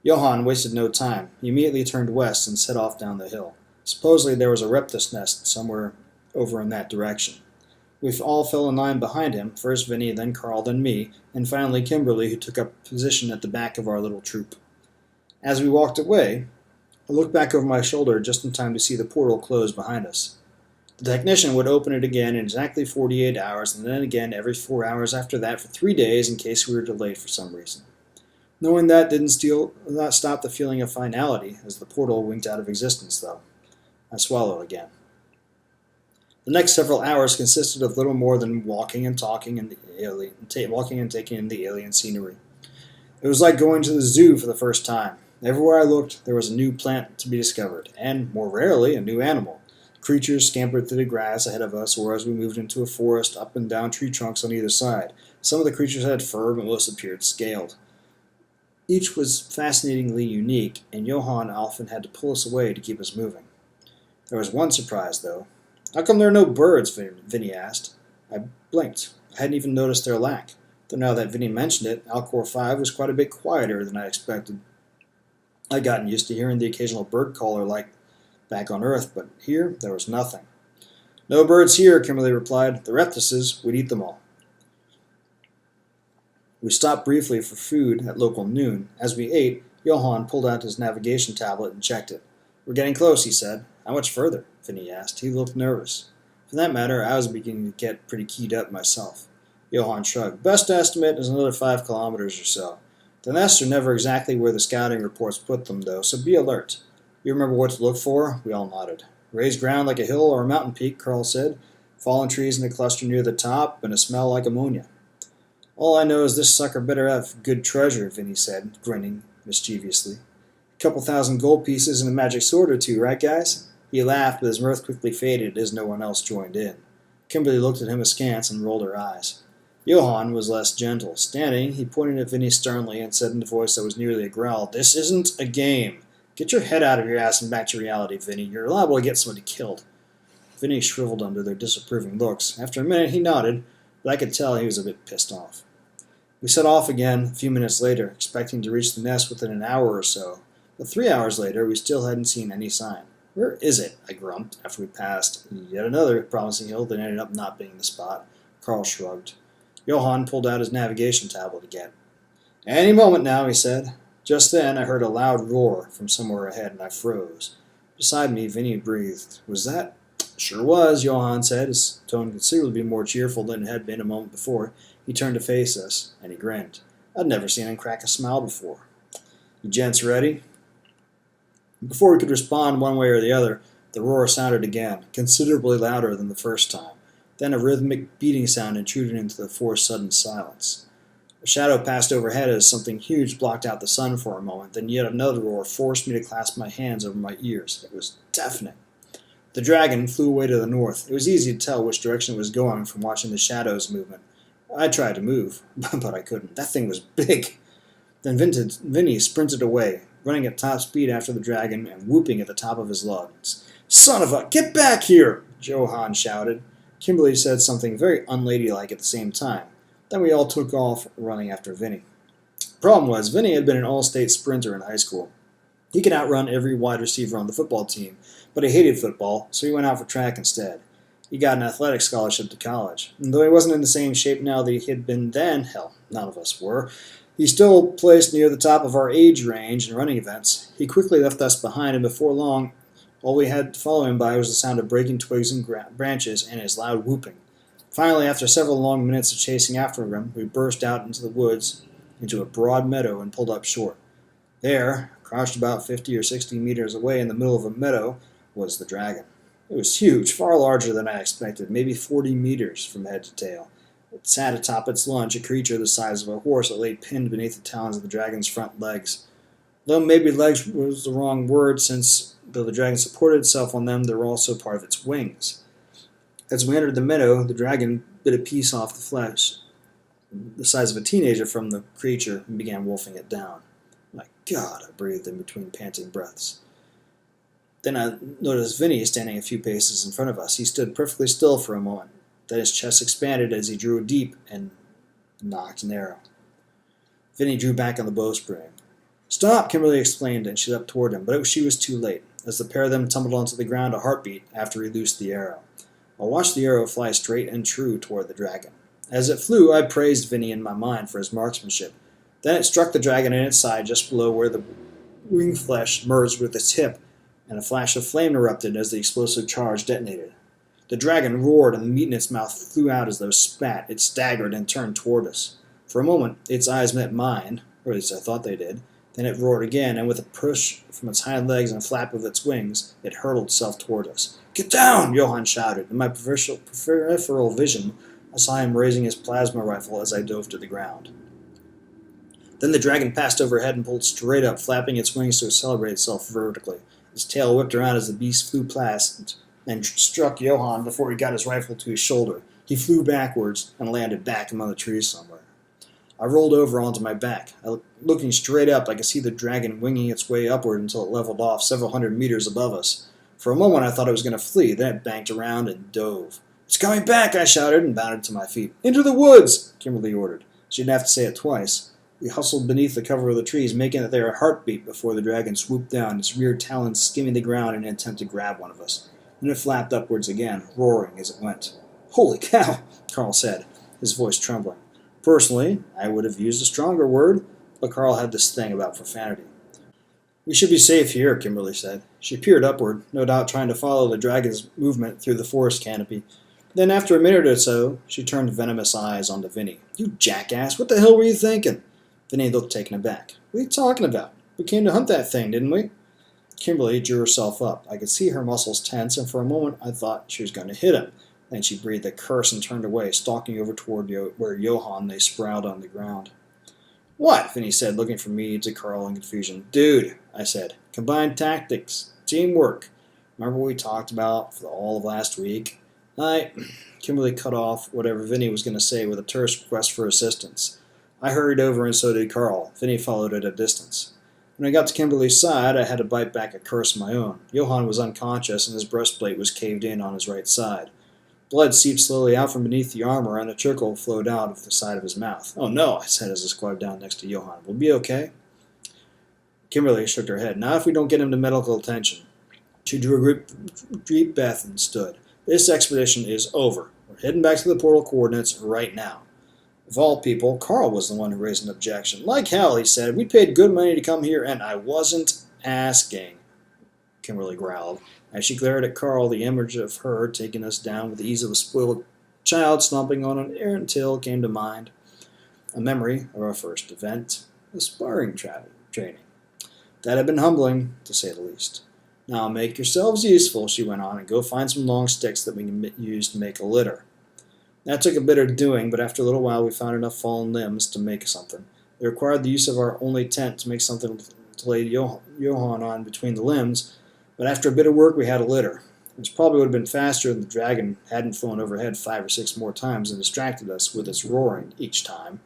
Johann wasted no time. He immediately turned west and set off down the hill. Supposedly there was a reptus nest somewhere over in that direction. We all fell in line behind him, first Vinny, then Carl, then me, and finally Kimberly, who took up position at the back of our little troop. As we walked away, I looked back over my shoulder just in time to see the portal close behind us. The technician would open it again in exactly 48 hours, and then again every 4 hours after that for 3 days in case we were delayed for some reason. Knowing that didn't stop the feeling of finality as the portal winked out of existence, though. I swallowed again. The next several hours consisted of little more than walking and taking in the alien scenery. It was like going to the zoo for the first time. Everywhere I looked, there was a new plant to be discovered, and, more rarely, a new animal. Creatures scampered through the grass ahead of us, or as we moved into a forest, up and down tree trunks on either side. Some of the creatures had fur, but most appeared scaled. Each was fascinatingly unique, and Johann often had to pull us away to keep us moving. There was one surprise, though. "How come there are no birds?" Vinny asked. I blinked. I hadn't even noticed their lack. Though now that Vinny mentioned it, Alcor 5 was quite a bit quieter than I expected. I'd gotten used to hearing the occasional bird caller like back on Earth, but here there was nothing. "No birds here," Kimberly replied. "The reptises would eat them all." We stopped briefly for food at local noon. As we ate, Johann pulled out his navigation tablet and checked it. "We're getting close," he said. "How much further?" Vinny asked. He looked nervous. For that matter, I was beginning to get pretty keyed up myself. Johann shrugged. "Best estimate is another 5 kilometers or so. The nests are never exactly where the scouting reports put them, though, so be alert. You remember what to look for?" We all nodded. "Raised ground like a hill or a mountain peak," Carl said. "Fallen trees in a cluster near the top, and a smell like ammonia." "All I know is this sucker better have good treasure," Vinny said, grinning mischievously. "A couple thousand gold pieces and a magic sword or two, right, guys?" He laughed, but his mirth quickly faded as no one else joined in. Kimberly looked at him askance and rolled her eyes. Johann was less gentle. Standing, he pointed at Vinny sternly and said in a voice that was nearly a growl, "This isn't a game. Get your head out of your ass and back to reality, Vinny. You're liable to get somebody killed." Vinny shriveled under their disapproving looks. After a minute, he nodded, but I could tell he was a bit pissed off. We set off again a few minutes later, expecting to reach the nest within an hour or so, but 3 hours later we still hadn't seen any sign. "Where is it?" I grumped after we passed yet another promising hill that ended up not being the spot. Carl shrugged. Johann pulled out his navigation tablet again. "Any moment now," he said. Just then I heard a loud roar from somewhere ahead, and I froze. Beside me, Vinny breathed. "Was that?" "Sure was," Johann said, his tone considerably more cheerful than it had been a moment before. He turned to face us, and he grinned. I'd never seen him crack a smile before. "You gents ready?" Before we could respond one way or the other, the roar sounded again, considerably louder than the first time. Then a rhythmic beating sound intruded into the forced sudden silence. A shadow passed overhead as something huge blocked out the sun for a moment, then yet another roar forced me to clasp my hands over my ears. It was deafening. The dragon flew away to the north. It was easy to tell which direction it was going from watching the shadow's movement. I tried to move, but I couldn't. That thing was big. Then Vinny sprinted away, running at top speed after the dragon and whooping at the top of his lungs. "Son of a... Get back here!" Johann shouted. Kimberly said something very unladylike at the same time. Then we all took off running after Vinny. The problem was, Vinny had been an all-state sprinter in high school. He could outrun every wide receiver on the football team, but he hated football, so he went out for track instead. He got an athletic scholarship to college. And though he wasn't in the same shape now that he had been then, hell, none of us were, he still placed near the top of our age range in running events. He quickly left us behind, and before long, all we had to follow him by was the sound of breaking twigs and branches and his loud whooping. Finally, after several long minutes of chasing after him, we burst out into the woods, into a broad meadow, and pulled up short. There, crouched about 50 or 60 meters away in the middle of a meadow, was the dragon. It was huge, far larger than I expected, maybe 40 meters from head to tail. It sat atop its lunge, a creature the size of a horse that lay pinned beneath the talons of the dragon's front legs. Though maybe legs was the wrong word, since though the dragon supported itself on them, they were also part of its wings. As we entered the meadow, the dragon bit a piece off the flesh, the size of a teenager, from the creature and began wolfing it down. My God, I breathed in between panting breaths. Then I noticed Vinny standing a few paces in front of us. He stood perfectly still for a moment. Then his chest expanded as he drew deep and nocked an arrow. Vinny drew back on the bowstring. "Stop!" Kimberly exclaimed, and she leapt toward him, but she was too late. As the pair of them tumbled onto the ground a heartbeat after he loosed the arrow. I watched the arrow fly straight and true toward the dragon. As it flew, I praised Vinny in my mind for his marksmanship. Then it struck the dragon in its side just below where the wing flesh merged with its hip, and a flash of flame erupted as the explosive charge detonated. The dragon roared, and the meat in its mouth flew out as though spat. It staggered and turned toward us. For a moment, its eyes met mine, or at least I thought they did. Then it roared again, and with a push from its hind legs and a flap of its wings, it hurled itself toward us. "Get down!" Johann shouted. In my peripheral vision, I saw him raising his plasma rifle as I dove to the ground. Then the dragon passed overhead and pulled straight up, flapping its wings to accelerate itself vertically. His tail whipped around as the beast flew past and struck Johann before he got his rifle to his shoulder. He flew backwards and landed back among the trees somewhere. I rolled over onto my back. Looking straight up, I could see the dragon winging its way upward until it leveled off several hundred meters above us. For a moment I thought it was going to flee, then it banked around and dove. "It's coming back!" I shouted and bounded to my feet. "Into the woods!" Kimberly ordered. She didn't have to say it twice. We hustled beneath the cover of the trees, making it there a heartbeat before the dragon swooped down, its rear talons skimming the ground in an attempt to grab one of us. Then it flapped upwards again, roaring as it went. "Holy cow!" Carl said, his voice trembling. Personally, I would have used a stronger word, but Carl had this thing about profanity. "We should be safe here," Kimberly said. She peered upward, no doubt trying to follow the dragon's movement through the forest canopy. Then, after a minute or so, she turned venomous eyes onto Vinny. "You jackass, what the hell were you thinking?" Vinny looked taken aback. "What are you talking about? We came to hunt that thing, didn't we?" Kimberly drew herself up. I could see her muscles tense, and for a moment I thought she was going to hit him. Then she breathed a curse and turned away, stalking over toward where Johann lay sprawled on the ground. "What?" Vinny said, looking from me to Carl in confusion. "Dude," I said. "Combined tactics. Teamwork. Remember what we talked about for all of last week?" Kimberly cut off whatever Vinny was going to say with a terse request for assistance. I hurried over, and so did Carl. Vinny followed at a distance. When I got to Kimberly's side, I had to bite back a curse of my own. Johann was unconscious, and his breastplate was caved in on his right side. Blood seeped slowly out from beneath the armor, and a trickle flowed out of the side of his mouth. "Oh no," I said as I squatted down next to Johann. "We'll be okay?" Kimberly shook her head. "Not if we don't get him to medical attention." She drew a deep breath and stood. "This expedition is over. We're heading back to the portal coordinates right now." Of all people, Carl was the one who raised an objection. "Like hell," he said. "We paid good money to come here, and I wasn't asking," Kimberly growled. As she glared at Carl, the image of her taking us down with the ease of a spoiled child stomping on an errant tail came to mind. A memory of our first event, the sparring training. That had been humbling, to say the least. "Now make yourselves useful," she went on, "and go find some long sticks that we can use to make a litter." That took a bit of doing, but after a little while we found enough fallen limbs to make something. It required the use of our only tent to make something to lay Johann on between the limbs, but after a bit of work we had a litter, which probably would have been faster if the dragon hadn't flown overhead 5 or 6 more times and distracted us with its roaring each time.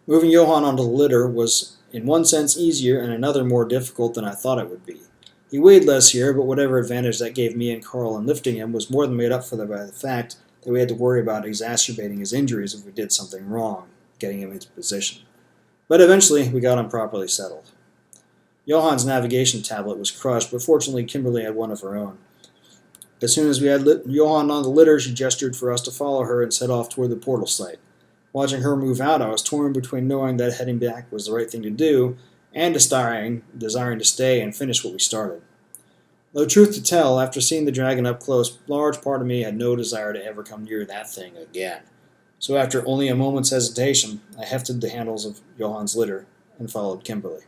Moving Johann onto the litter was in one sense easier and another more difficult than I thought it would be. He weighed less here, but whatever advantage that gave me and Carl in lifting him was more than made up for by the fact that we had to worry about exacerbating his injuries if we did something wrong, getting him into position. But eventually we got him properly settled. Johann's navigation tablet was crushed, but fortunately Kimberly had one of her own. As soon as we had Johann on the litter, she gestured for us to follow her and set off toward the portal site. Watching her move out, I was torn between knowing that heading back was the right thing to do and desiring to stay and finish what we started. Though truth to tell, after seeing the dragon up close, a large part of me had no desire to ever come near that thing again. So after only a moment's hesitation, I hefted the handles of Johann's litter and followed Kimberly.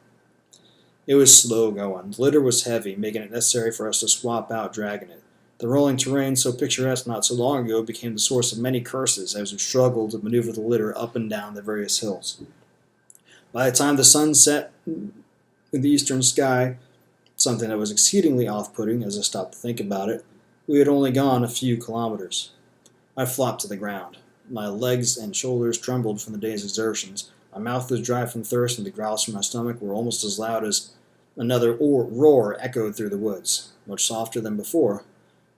It was slow going. The litter was heavy, making it necessary for us to swap out dragging it. The rolling terrain, so picturesque not so long ago, became the source of many curses as we struggled to maneuver the litter up and down the various hills. By the time the sun set in the eastern sky, something that was exceedingly off-putting as I stopped to think about it, We had only gone a few kilometers. I flopped to the ground. My legs and shoulders trembled from the day's exertions. My mouth was dry from thirst, and the growls from my stomach were almost as loud as another roar echoed through the woods, much softer than before,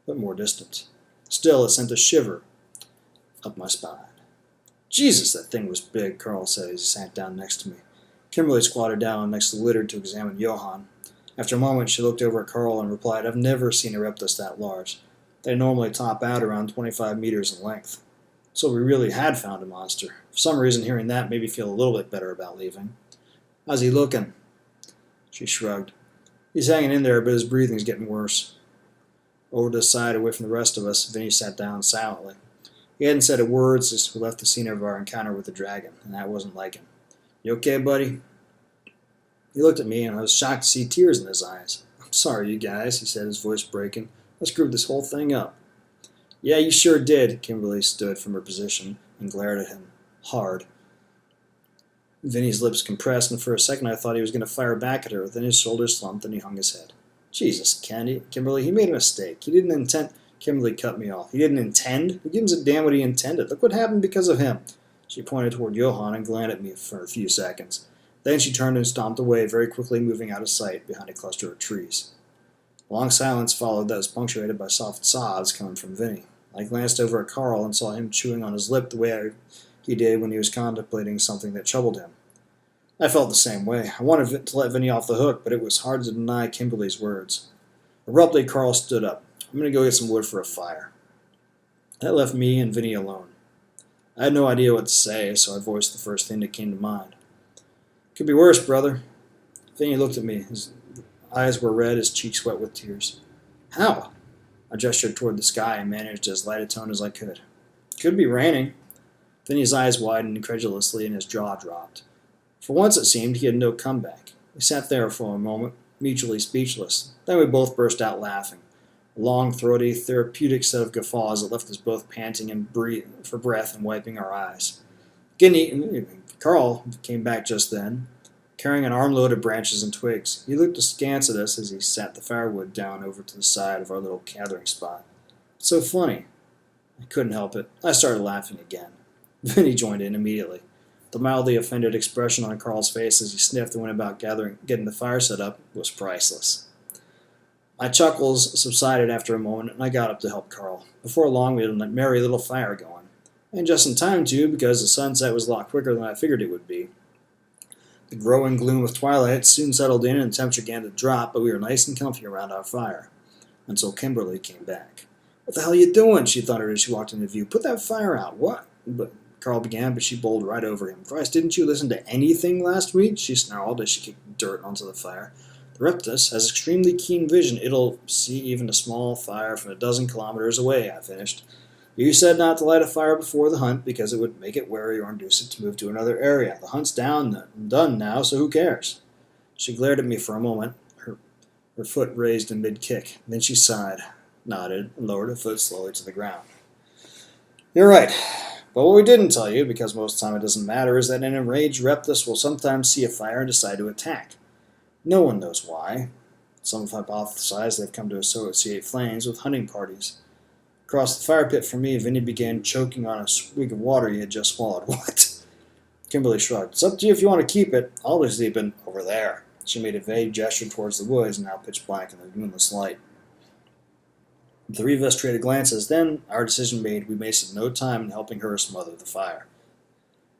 but more distant. Still, it sent a shiver up my spine. Jesus, that thing was big, Carl said as he sat down next to me. Kimberly squatted down next to the litter to examine Johann. After a moment, she looked over at Carl and replied, I've never seen a reptus that large. They normally top out around 25 meters in length. So we really had found a monster. For some reason, hearing that made me feel a little bit better about leaving. How's he looking? She shrugged. He's hanging in there, but his breathing's getting worse. Over to the side, away from the rest of us, Vinny sat down silently. He hadn't said a word since we left the scene of our encounter with the dragon, and that wasn't like him. You okay, buddy? He looked at me, and I was shocked to see tears in his eyes. I'm sorry, you guys, he said, his voice breaking. I screwed this whole thing up. Yeah, you sure did. Kimberly stood from her position and glared at him hard. Vinny's lips compressed, and for a second I thought he was going to fire back at her. Then his shoulders slumped, and he hung his head. Jesus, Kimberly, he made a mistake. He didn't intend... Kimberly cut me off. He didn't intend? Who gives a damn what he intended? Look what happened because of him. She pointed toward Johann and glared at me for a few seconds. Then she turned and stomped away, very quickly moving out of sight behind a cluster of trees. A long silence followed that was punctuated by soft sobs coming from Vinny. I glanced over at Carl and saw him chewing on his lip the way he did when he was contemplating something that troubled him. I felt the same way. I wanted to let Vinny off the hook, but it was hard to deny Kimberly's words. Abruptly, Carl stood up. I'm going to go get some wood for a fire. That left me and Vinny alone. I had no idea what to say, so I voiced the first thing that came to mind. Could be worse, brother. Vinny looked at me. His eyes were red, his cheeks wet with tears. How? I gestured toward the sky and managed as light a tone as I could. Could be raining. Vinny's eyes widened incredulously and his jaw dropped. For once, it seemed, he had no comeback. We sat there for a moment, mutually speechless. Then we both burst out laughing. A long, throaty, therapeutic set of guffaws that left us both panting and for breath and wiping our eyes. Carl came back just then, carrying an armload of branches and twigs. He looked askance at us as he sat the firewood down over to the side of our little gathering spot. It's so funny. I couldn't help it. I started laughing again. Vinny joined in immediately. The mildly offended expression on Carl's face as he sniffed and went about getting the fire set up was priceless. My chuckles subsided after a moment, and I got up to help Carl. Before long, we had a merry little fire going. And just in time, too, because the sunset was a lot quicker than I figured it would be. The growing gloom of twilight soon settled in, and the temperature began to drop, but we were nice and comfy around our fire. Until Kimberly came back. What the hell are you doing? She thundered as she walked into view. Put that fire out. What? But Carl began, but she bowled right over him. Christ, didn't you listen to anything last week? She snarled as she kicked dirt onto the fire. The reptus has extremely keen vision. It'll see even a small fire from 12 kilometers away, I finished. You said not to light a fire before the hunt because it would make it wary or induce it to move to another area. The hunt's done now, so who cares? She glared at me for a moment, her foot raised in mid-kick. Then she sighed, nodded, and lowered her foot slowly to the ground. You're right. But what we didn't tell you, because most of the time it doesn't matter, is that an enraged reptus will sometimes see a fire and decide to attack. No one knows why. Some have hypothesized they've come to associate flames with hunting parties. Across the fire pit from me, Vinny began choking on a swig of water he had just swallowed. What? Kimberly shrugged. It's up to you if you want to keep it. I'll be sleeping over there. She made a vague gesture towards the woods, now pitch black in the moonless light. The three of us traded glances. Then, our decision made, we wasted no time in helping her smother the fire.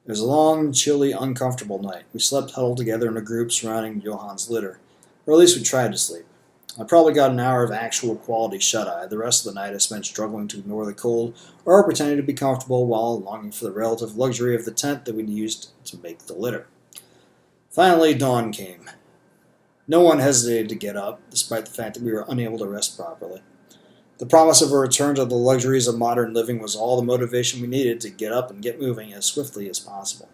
It was a long, chilly, uncomfortable night. We slept huddled together in a group surrounding Johann's litter. Or at least we tried to sleep. I probably got an hour of actual quality shut-eye. The rest of the night I spent struggling to ignore the cold or pretending to be comfortable while longing for the relative luxury of the tent that we'd used to make the litter. Finally, dawn came. No one hesitated to get up, despite the fact that we were unable to rest properly. The promise of a return to the luxuries of modern living was all the motivation we needed to get up and get moving as swiftly as possible.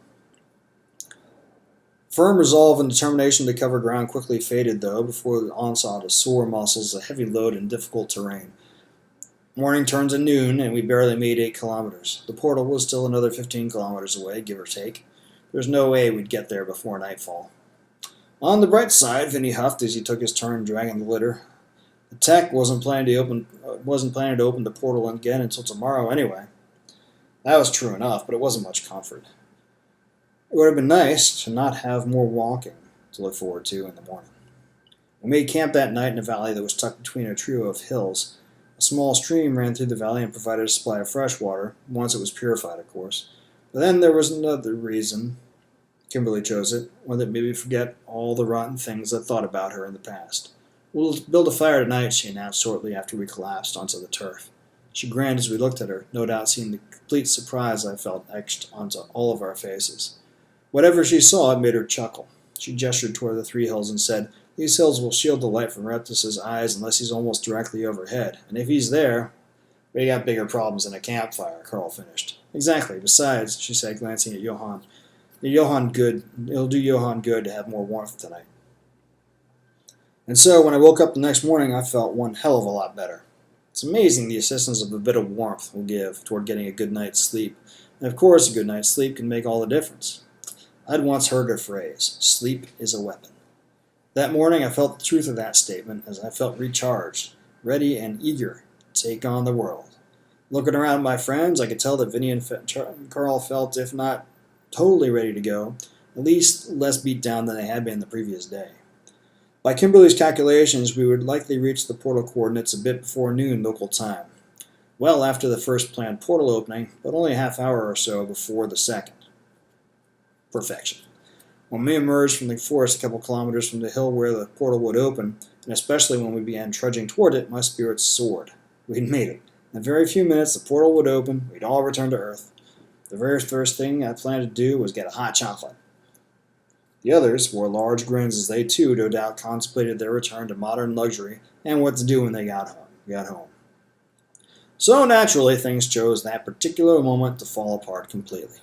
Firm resolve and determination to cover ground quickly faded, though, before the onslaught of sore muscles, a heavy load, and difficult terrain. Morning turned to noon, and we barely made 8 kilometers. The portal was still another 15 kilometers away, give or take. There was no way we'd get there before nightfall. On the bright side, Vinny huffed as he took his turn dragging the litter. The tech wasn't planning to open the portal again until tomorrow anyway. That was true enough, but it wasn't much comfort. It would have been nice to not have more walking to look forward to in the morning. We made camp that night in a valley that was tucked between a trio of hills. A small stream ran through the valley and provided a supply of fresh water, once it was purified, of course. But then there was another reason Kimberly chose it, one that made me forget all the rotten things I thought about her in the past. "We'll build a fire tonight," she announced shortly after we collapsed onto the turf. She grinned as we looked at her, no doubt seeing the complete surprise I felt etched onto all of our faces. Whatever she saw, it made her chuckle. She gestured toward the 3 hills and said, "These hills will shield the light from Reptus's eyes unless he's almost directly overhead. And if he's there, we got bigger problems than a campfire," Carl finished. "Exactly. Besides," she said, glancing at Johann, it'll do Johann good to have more warmth tonight." And so, when I woke up the next morning, I felt one hell of a lot better. It's amazing the assistance of a bit of warmth will give toward getting a good night's sleep. And of course, a good night's sleep can make all the difference. I'd once heard a phrase, "sleep is a weapon." That morning, I felt the truth of that statement as I felt recharged, ready and eager to take on the world. Looking around at my friends, I could tell that Vinny and Carl felt, if not totally ready to go, at least less beat down than they had been the previous day. By Kimberly's calculations, we would likely reach the portal coordinates a bit before noon local time, well after the first planned portal opening, but only a half hour or so before the second. Perfection. When we emerged from the forest a couple kilometers from the hill where the portal would open, and especially when we began trudging toward it, my spirits soared. We'd made it. In a very few minutes, the portal would open, we'd all return to Earth. The very first thing I planned to do was get a hot chocolate. The others wore large grins as they too, no doubt, contemplated their return to modern luxury and what to do when they got home. So naturally, things chose that particular moment to fall apart completely.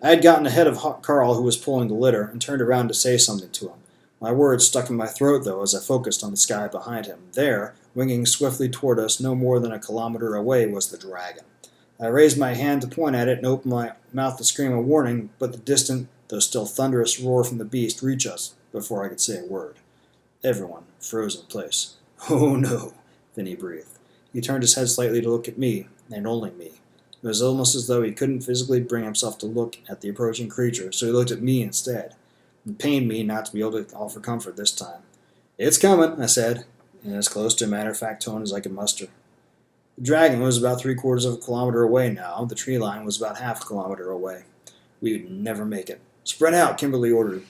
I had gotten ahead of Carl, who was pulling the litter, and turned around to say something to him. My words stuck in my throat, though, as I focused on the sky behind him. There, winging swiftly toward us no more than a kilometer away, was the dragon. I raised my hand to point at it and opened my mouth to scream a warning, but the distant, though still thunderous roar from the beast reached us before I could say a word. Everyone froze in place. "Oh no," Vinny breathed. He turned his head slightly to look at me, and only me. It was almost as though he couldn't physically bring himself to look at the approaching creature, so he looked at me instead. It pained me not to be able to offer comfort this time. "It's coming," I said, in as close to a matter-of-fact tone as I could muster. The dragon was about 3/4 of a kilometer away now. The tree line was about half a kilometer away. We would never make it. "Spread out," Kimberly ordered.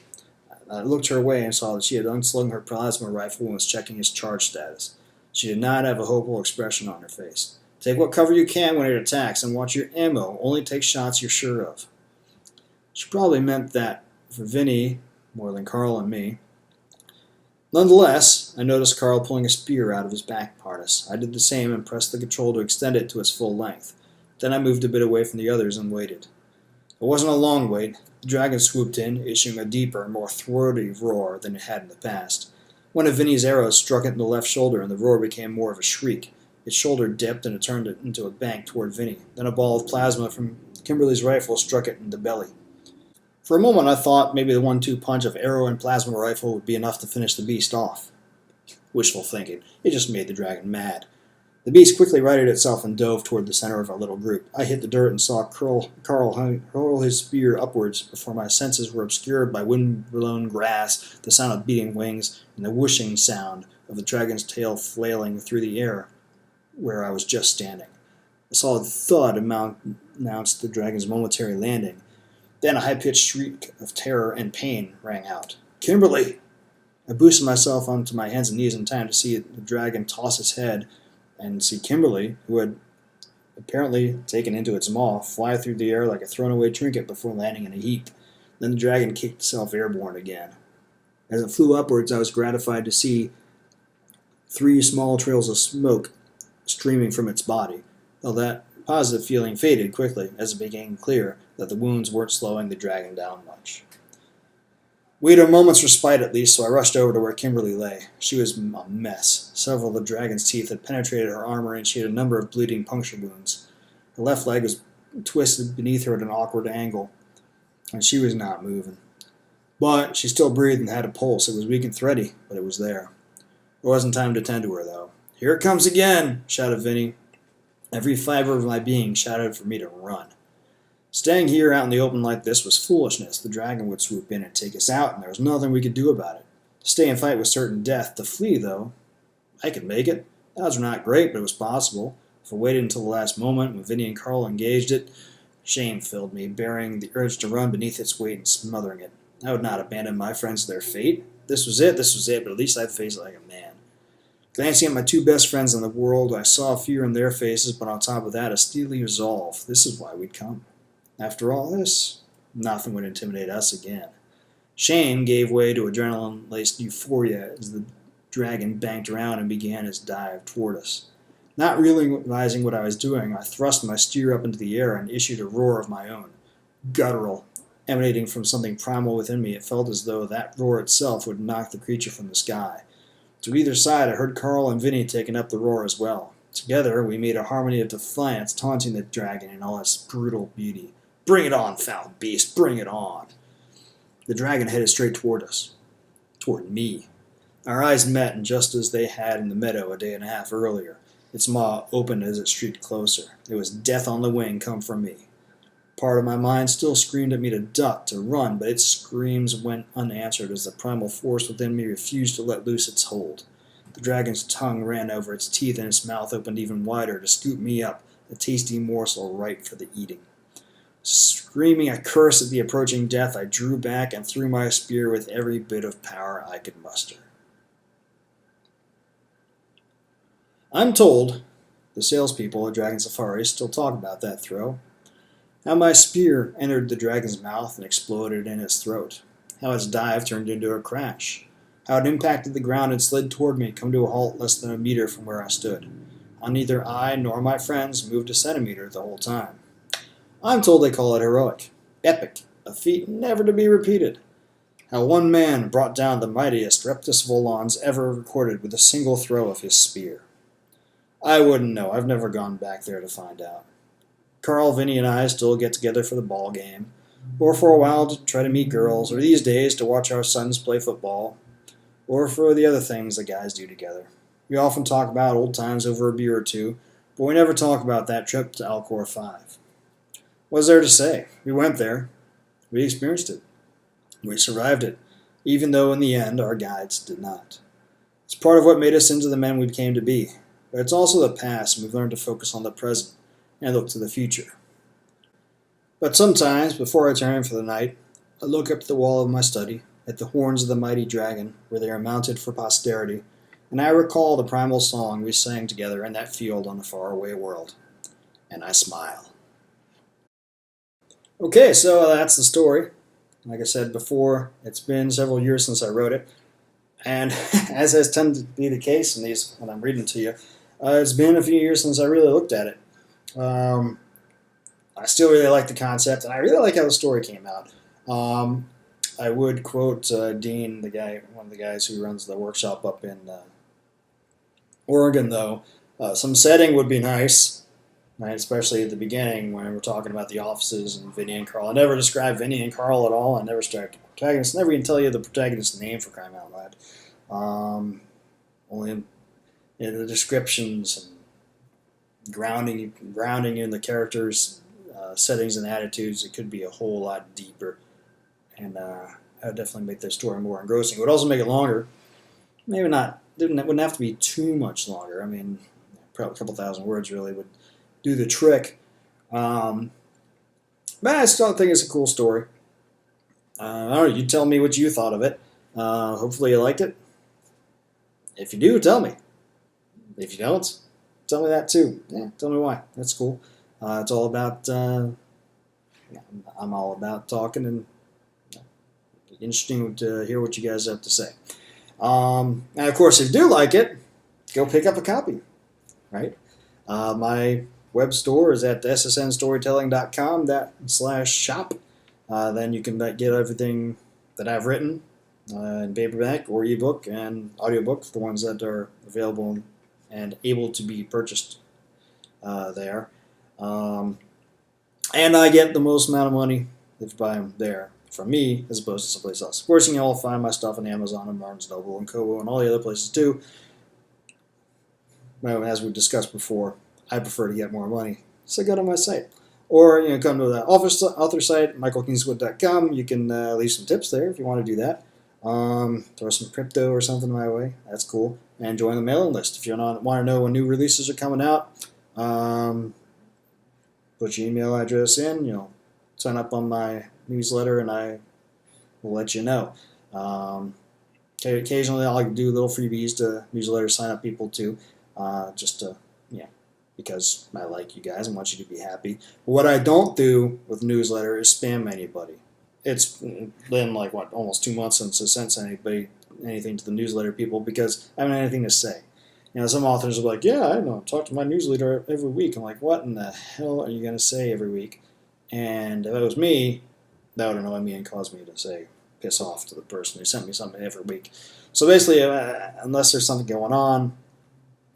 I looked her way and saw that she had unslung her plasma rifle and was checking its charge status. She did not have a hopeful expression on her face. "Take what cover you can when it attacks, and watch your ammo. Only take shots you're sure of." She probably meant that for Vinny more than Carl and me. Nonetheless, I noticed Carl pulling a spear out of his back harness. I did the same and pressed the control to extend it to its full length. Then I moved a bit away from the others and waited. It wasn't a long wait. The dragon swooped in, issuing a deeper, more throaty roar than it had in the past. One of Vinny's arrows struck it in the left shoulder, and the roar became more of a shriek. Its shoulder dipped, and it turned it into a bank toward Vinny. Then a ball of plasma from Kimberly's rifle struck it in the belly. For a moment I thought maybe the 1-2 punch of arrow and plasma rifle would be enough to finish the beast off. Wishful thinking. It just made the dragon mad. The beast quickly righted itself and dove toward the center of our little group. I hit the dirt and saw Carl hurl his spear upwards before my senses were obscured by wind-blown grass, the sound of beating wings, and the whooshing sound of the dragon's tail flailing through the air where I was just standing. A solid thud announced the dragon's momentary landing. Then a high-pitched shriek of terror and pain rang out. "Kimberly!" I boosted myself onto my hands and knees in time to see the dragon toss its head and see Kimberly, who had apparently taken into its maw, fly through the air like a thrown-away trinket before landing in a heap. Then the dragon kicked itself airborne again. As it flew upwards, I was gratified to see 3 small trails of smoke streaming from its body, though that positive feeling faded quickly as it became clear that the wounds weren't slowing the dragon down much. We had a moment's respite at least, so I rushed over to where Kimberly lay. She was a mess. Several of the dragon's teeth had penetrated her armor, and she had a number of bleeding puncture wounds. Her left leg was twisted beneath her at an awkward angle, and she was not moving. But she still breathed and had a pulse. It was weak and thready, but it was there. It wasn't time to tend to her, though. "Here it comes again!" shouted Vinny. Every fiber of my being shouted for me to run. Staying here out in the open like this was foolishness. The dragon would swoop in and take us out, and there was nothing we could do about it. To stay and fight was certain death. To flee, though, I could make it. The odds were not great, but it was possible. If I waited until the last moment, when Vinny and Carl engaged it, shame filled me, bearing the urge to run beneath its weight and smothering it. I would not abandon my friends to their fate. This was it, but at least I'd face it like a man. Glancing at my two best friends in the world, I saw fear in their faces, but on top of that, a steely resolve. This is why we'd come. After all this, nothing would intimidate us again. Shame gave way to adrenaline-laced euphoria as the dragon banked around and began his dive toward us. Not realizing what I was doing, I thrust my steer up into the air and issued a roar of my own. Guttural, emanating from something primal within me, it felt as though that roar itself would knock the creature from the sky. To either side, I heard Carl and Vinny taking up the roar as well. Together, we made a harmony of defiance, taunting the dragon in all its brutal beauty. "Bring it on, foul beast, bring it on!" The dragon headed straight toward us. Toward me. Our eyes met, and just as they had in the meadow a day and a half earlier, its maw opened as it streaked closer. It was death on the wing come from me. Part of my mind still screamed at me to duck, to run, but its screams went unanswered as the primal force within me refused to let loose its hold. The dragon's tongue ran over its teeth and its mouth opened even wider to scoop me up, a tasty morsel ripe for the eating. Screaming a curse at the approaching death, I drew back and threw my spear with every bit of power I could muster. I'm told the salespeople at Dragon Safari still talk about that throw. How my spear entered the dragon's mouth and exploded in its throat. How its dive turned into a crash. How it impacted the ground and slid toward me, come to a halt less than a meter from where I stood. How neither I nor my friends moved a centimeter the whole time. I'm told they call it heroic, epic, a feat never to be repeated. How one man brought down the mightiest Reptus Volans ever recorded with a single throw of his spear. I wouldn't know. I've never gone back there to find out. Carl, Vinny, and I still get together for the ball game, or for a while to try to meet girls, or these days to watch our sons play football, or for the other things that guys do together. We often talk about old times over a beer or two, but we never talk about that trip to Alcor 5. What's there to say? We went there. We experienced it. We survived it, even though in the end our guides did not. It's part of what made us into the men we came to be, but it's also the past, and we've learned to focus on the present and look to the future. But sometimes, before I turn for the night, I look up the wall of my study, at the horns of the mighty dragon, where they are mounted for posterity, and I recall the primal song we sang together in that field on a faraway world. And I smile. Okay, so that's the story. Like I said before, it's been several years since I wrote it, and as has tended to be the case in these when I'm reading to you, it's been a few years since I really looked at it. I still really like the concept, and I really like how the story came out. I would quote Dean, one of the guys who runs the workshop up in Oregon, though. Some setting would be nice, right? Especially at the beginning when we're talking about the offices and Vinny and Carl. I never describe Vinny and Carl at all. I never start the protagonist. Never even tell you the protagonist's name, for crying out loud. Only in the descriptions and grounding in the characters' settings and attitudes. It could be a whole lot deeper, and that would definitely make their story more engrossing. It would also make it longer. Maybe not. It wouldn't have to be too much longer. I mean, probably a couple thousand words really would do the trick. But I still think it's a cool story. I don't know. You tell me what you thought of it. Hopefully you liked it. If you do, tell me. If you don't, tell me that too. Yeah, tell me why. That's cool. It's all about. I'm all about talking, and interesting to hear what you guys have to say. And of course, if you do like it, go pick up a copy. Right. My web store is at ssnstorytelling.com/shop. Then you can get everything that I've written in paperback or ebook and audiobook, the ones that are available and able to be purchased there. And I get the most amount of money if you buy them there from me as opposed to someplace else. Of course, you can all find my stuff on Amazon and Barnes & Noble and Kobo and all the other places too. well, as we discussed before, I prefer to get more money, so go to my site. Or come to the author site, michaelkingswood.com. You can leave some tips there if you want to do that. Throw some crypto or something my way. That's cool. And join the mailing list if you want to know when new releases are coming out. Put your email address in. Sign up on my newsletter, and I will let you know. Occasionally, I'll do little freebies to newsletter sign up people too, just to because I like you guys and want you to be happy. But what I don't do with newsletter is spam anybody. It's been like almost 2 months since I sent anybody anything to the newsletter people because I haven't had anything to say. Some authors are like, yeah, I know, talk to my newsletter every week. I'm like, what in the hell are you going to say every week? And if it was me, that would annoy me and cause me to say, piss off to the person who sent me something every week. So basically, unless there's something going on,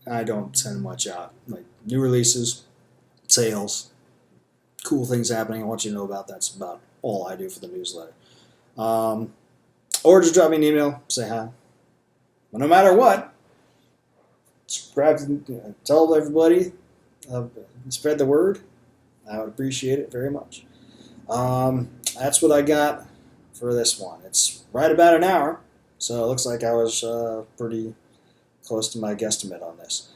I don't send much out. Like new releases, sales, cool things happening I want you to know about. That's about all I do for the newsletter. Or just drop me an email, say hi. But no matter what, subscribe, tell everybody, spread the word. I would appreciate it very much. That's what I got for this one. It's right about an hour, so it looks like I was pretty close to my guesstimate on this.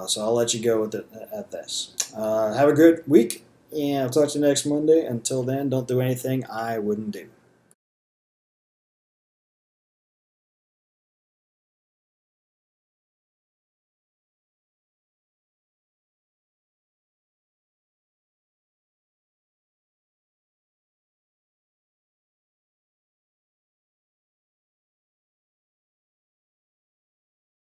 So I'll let you go with it at this. Have a good week, and I'll talk to you next Monday. Until then, don't do anything I wouldn't do.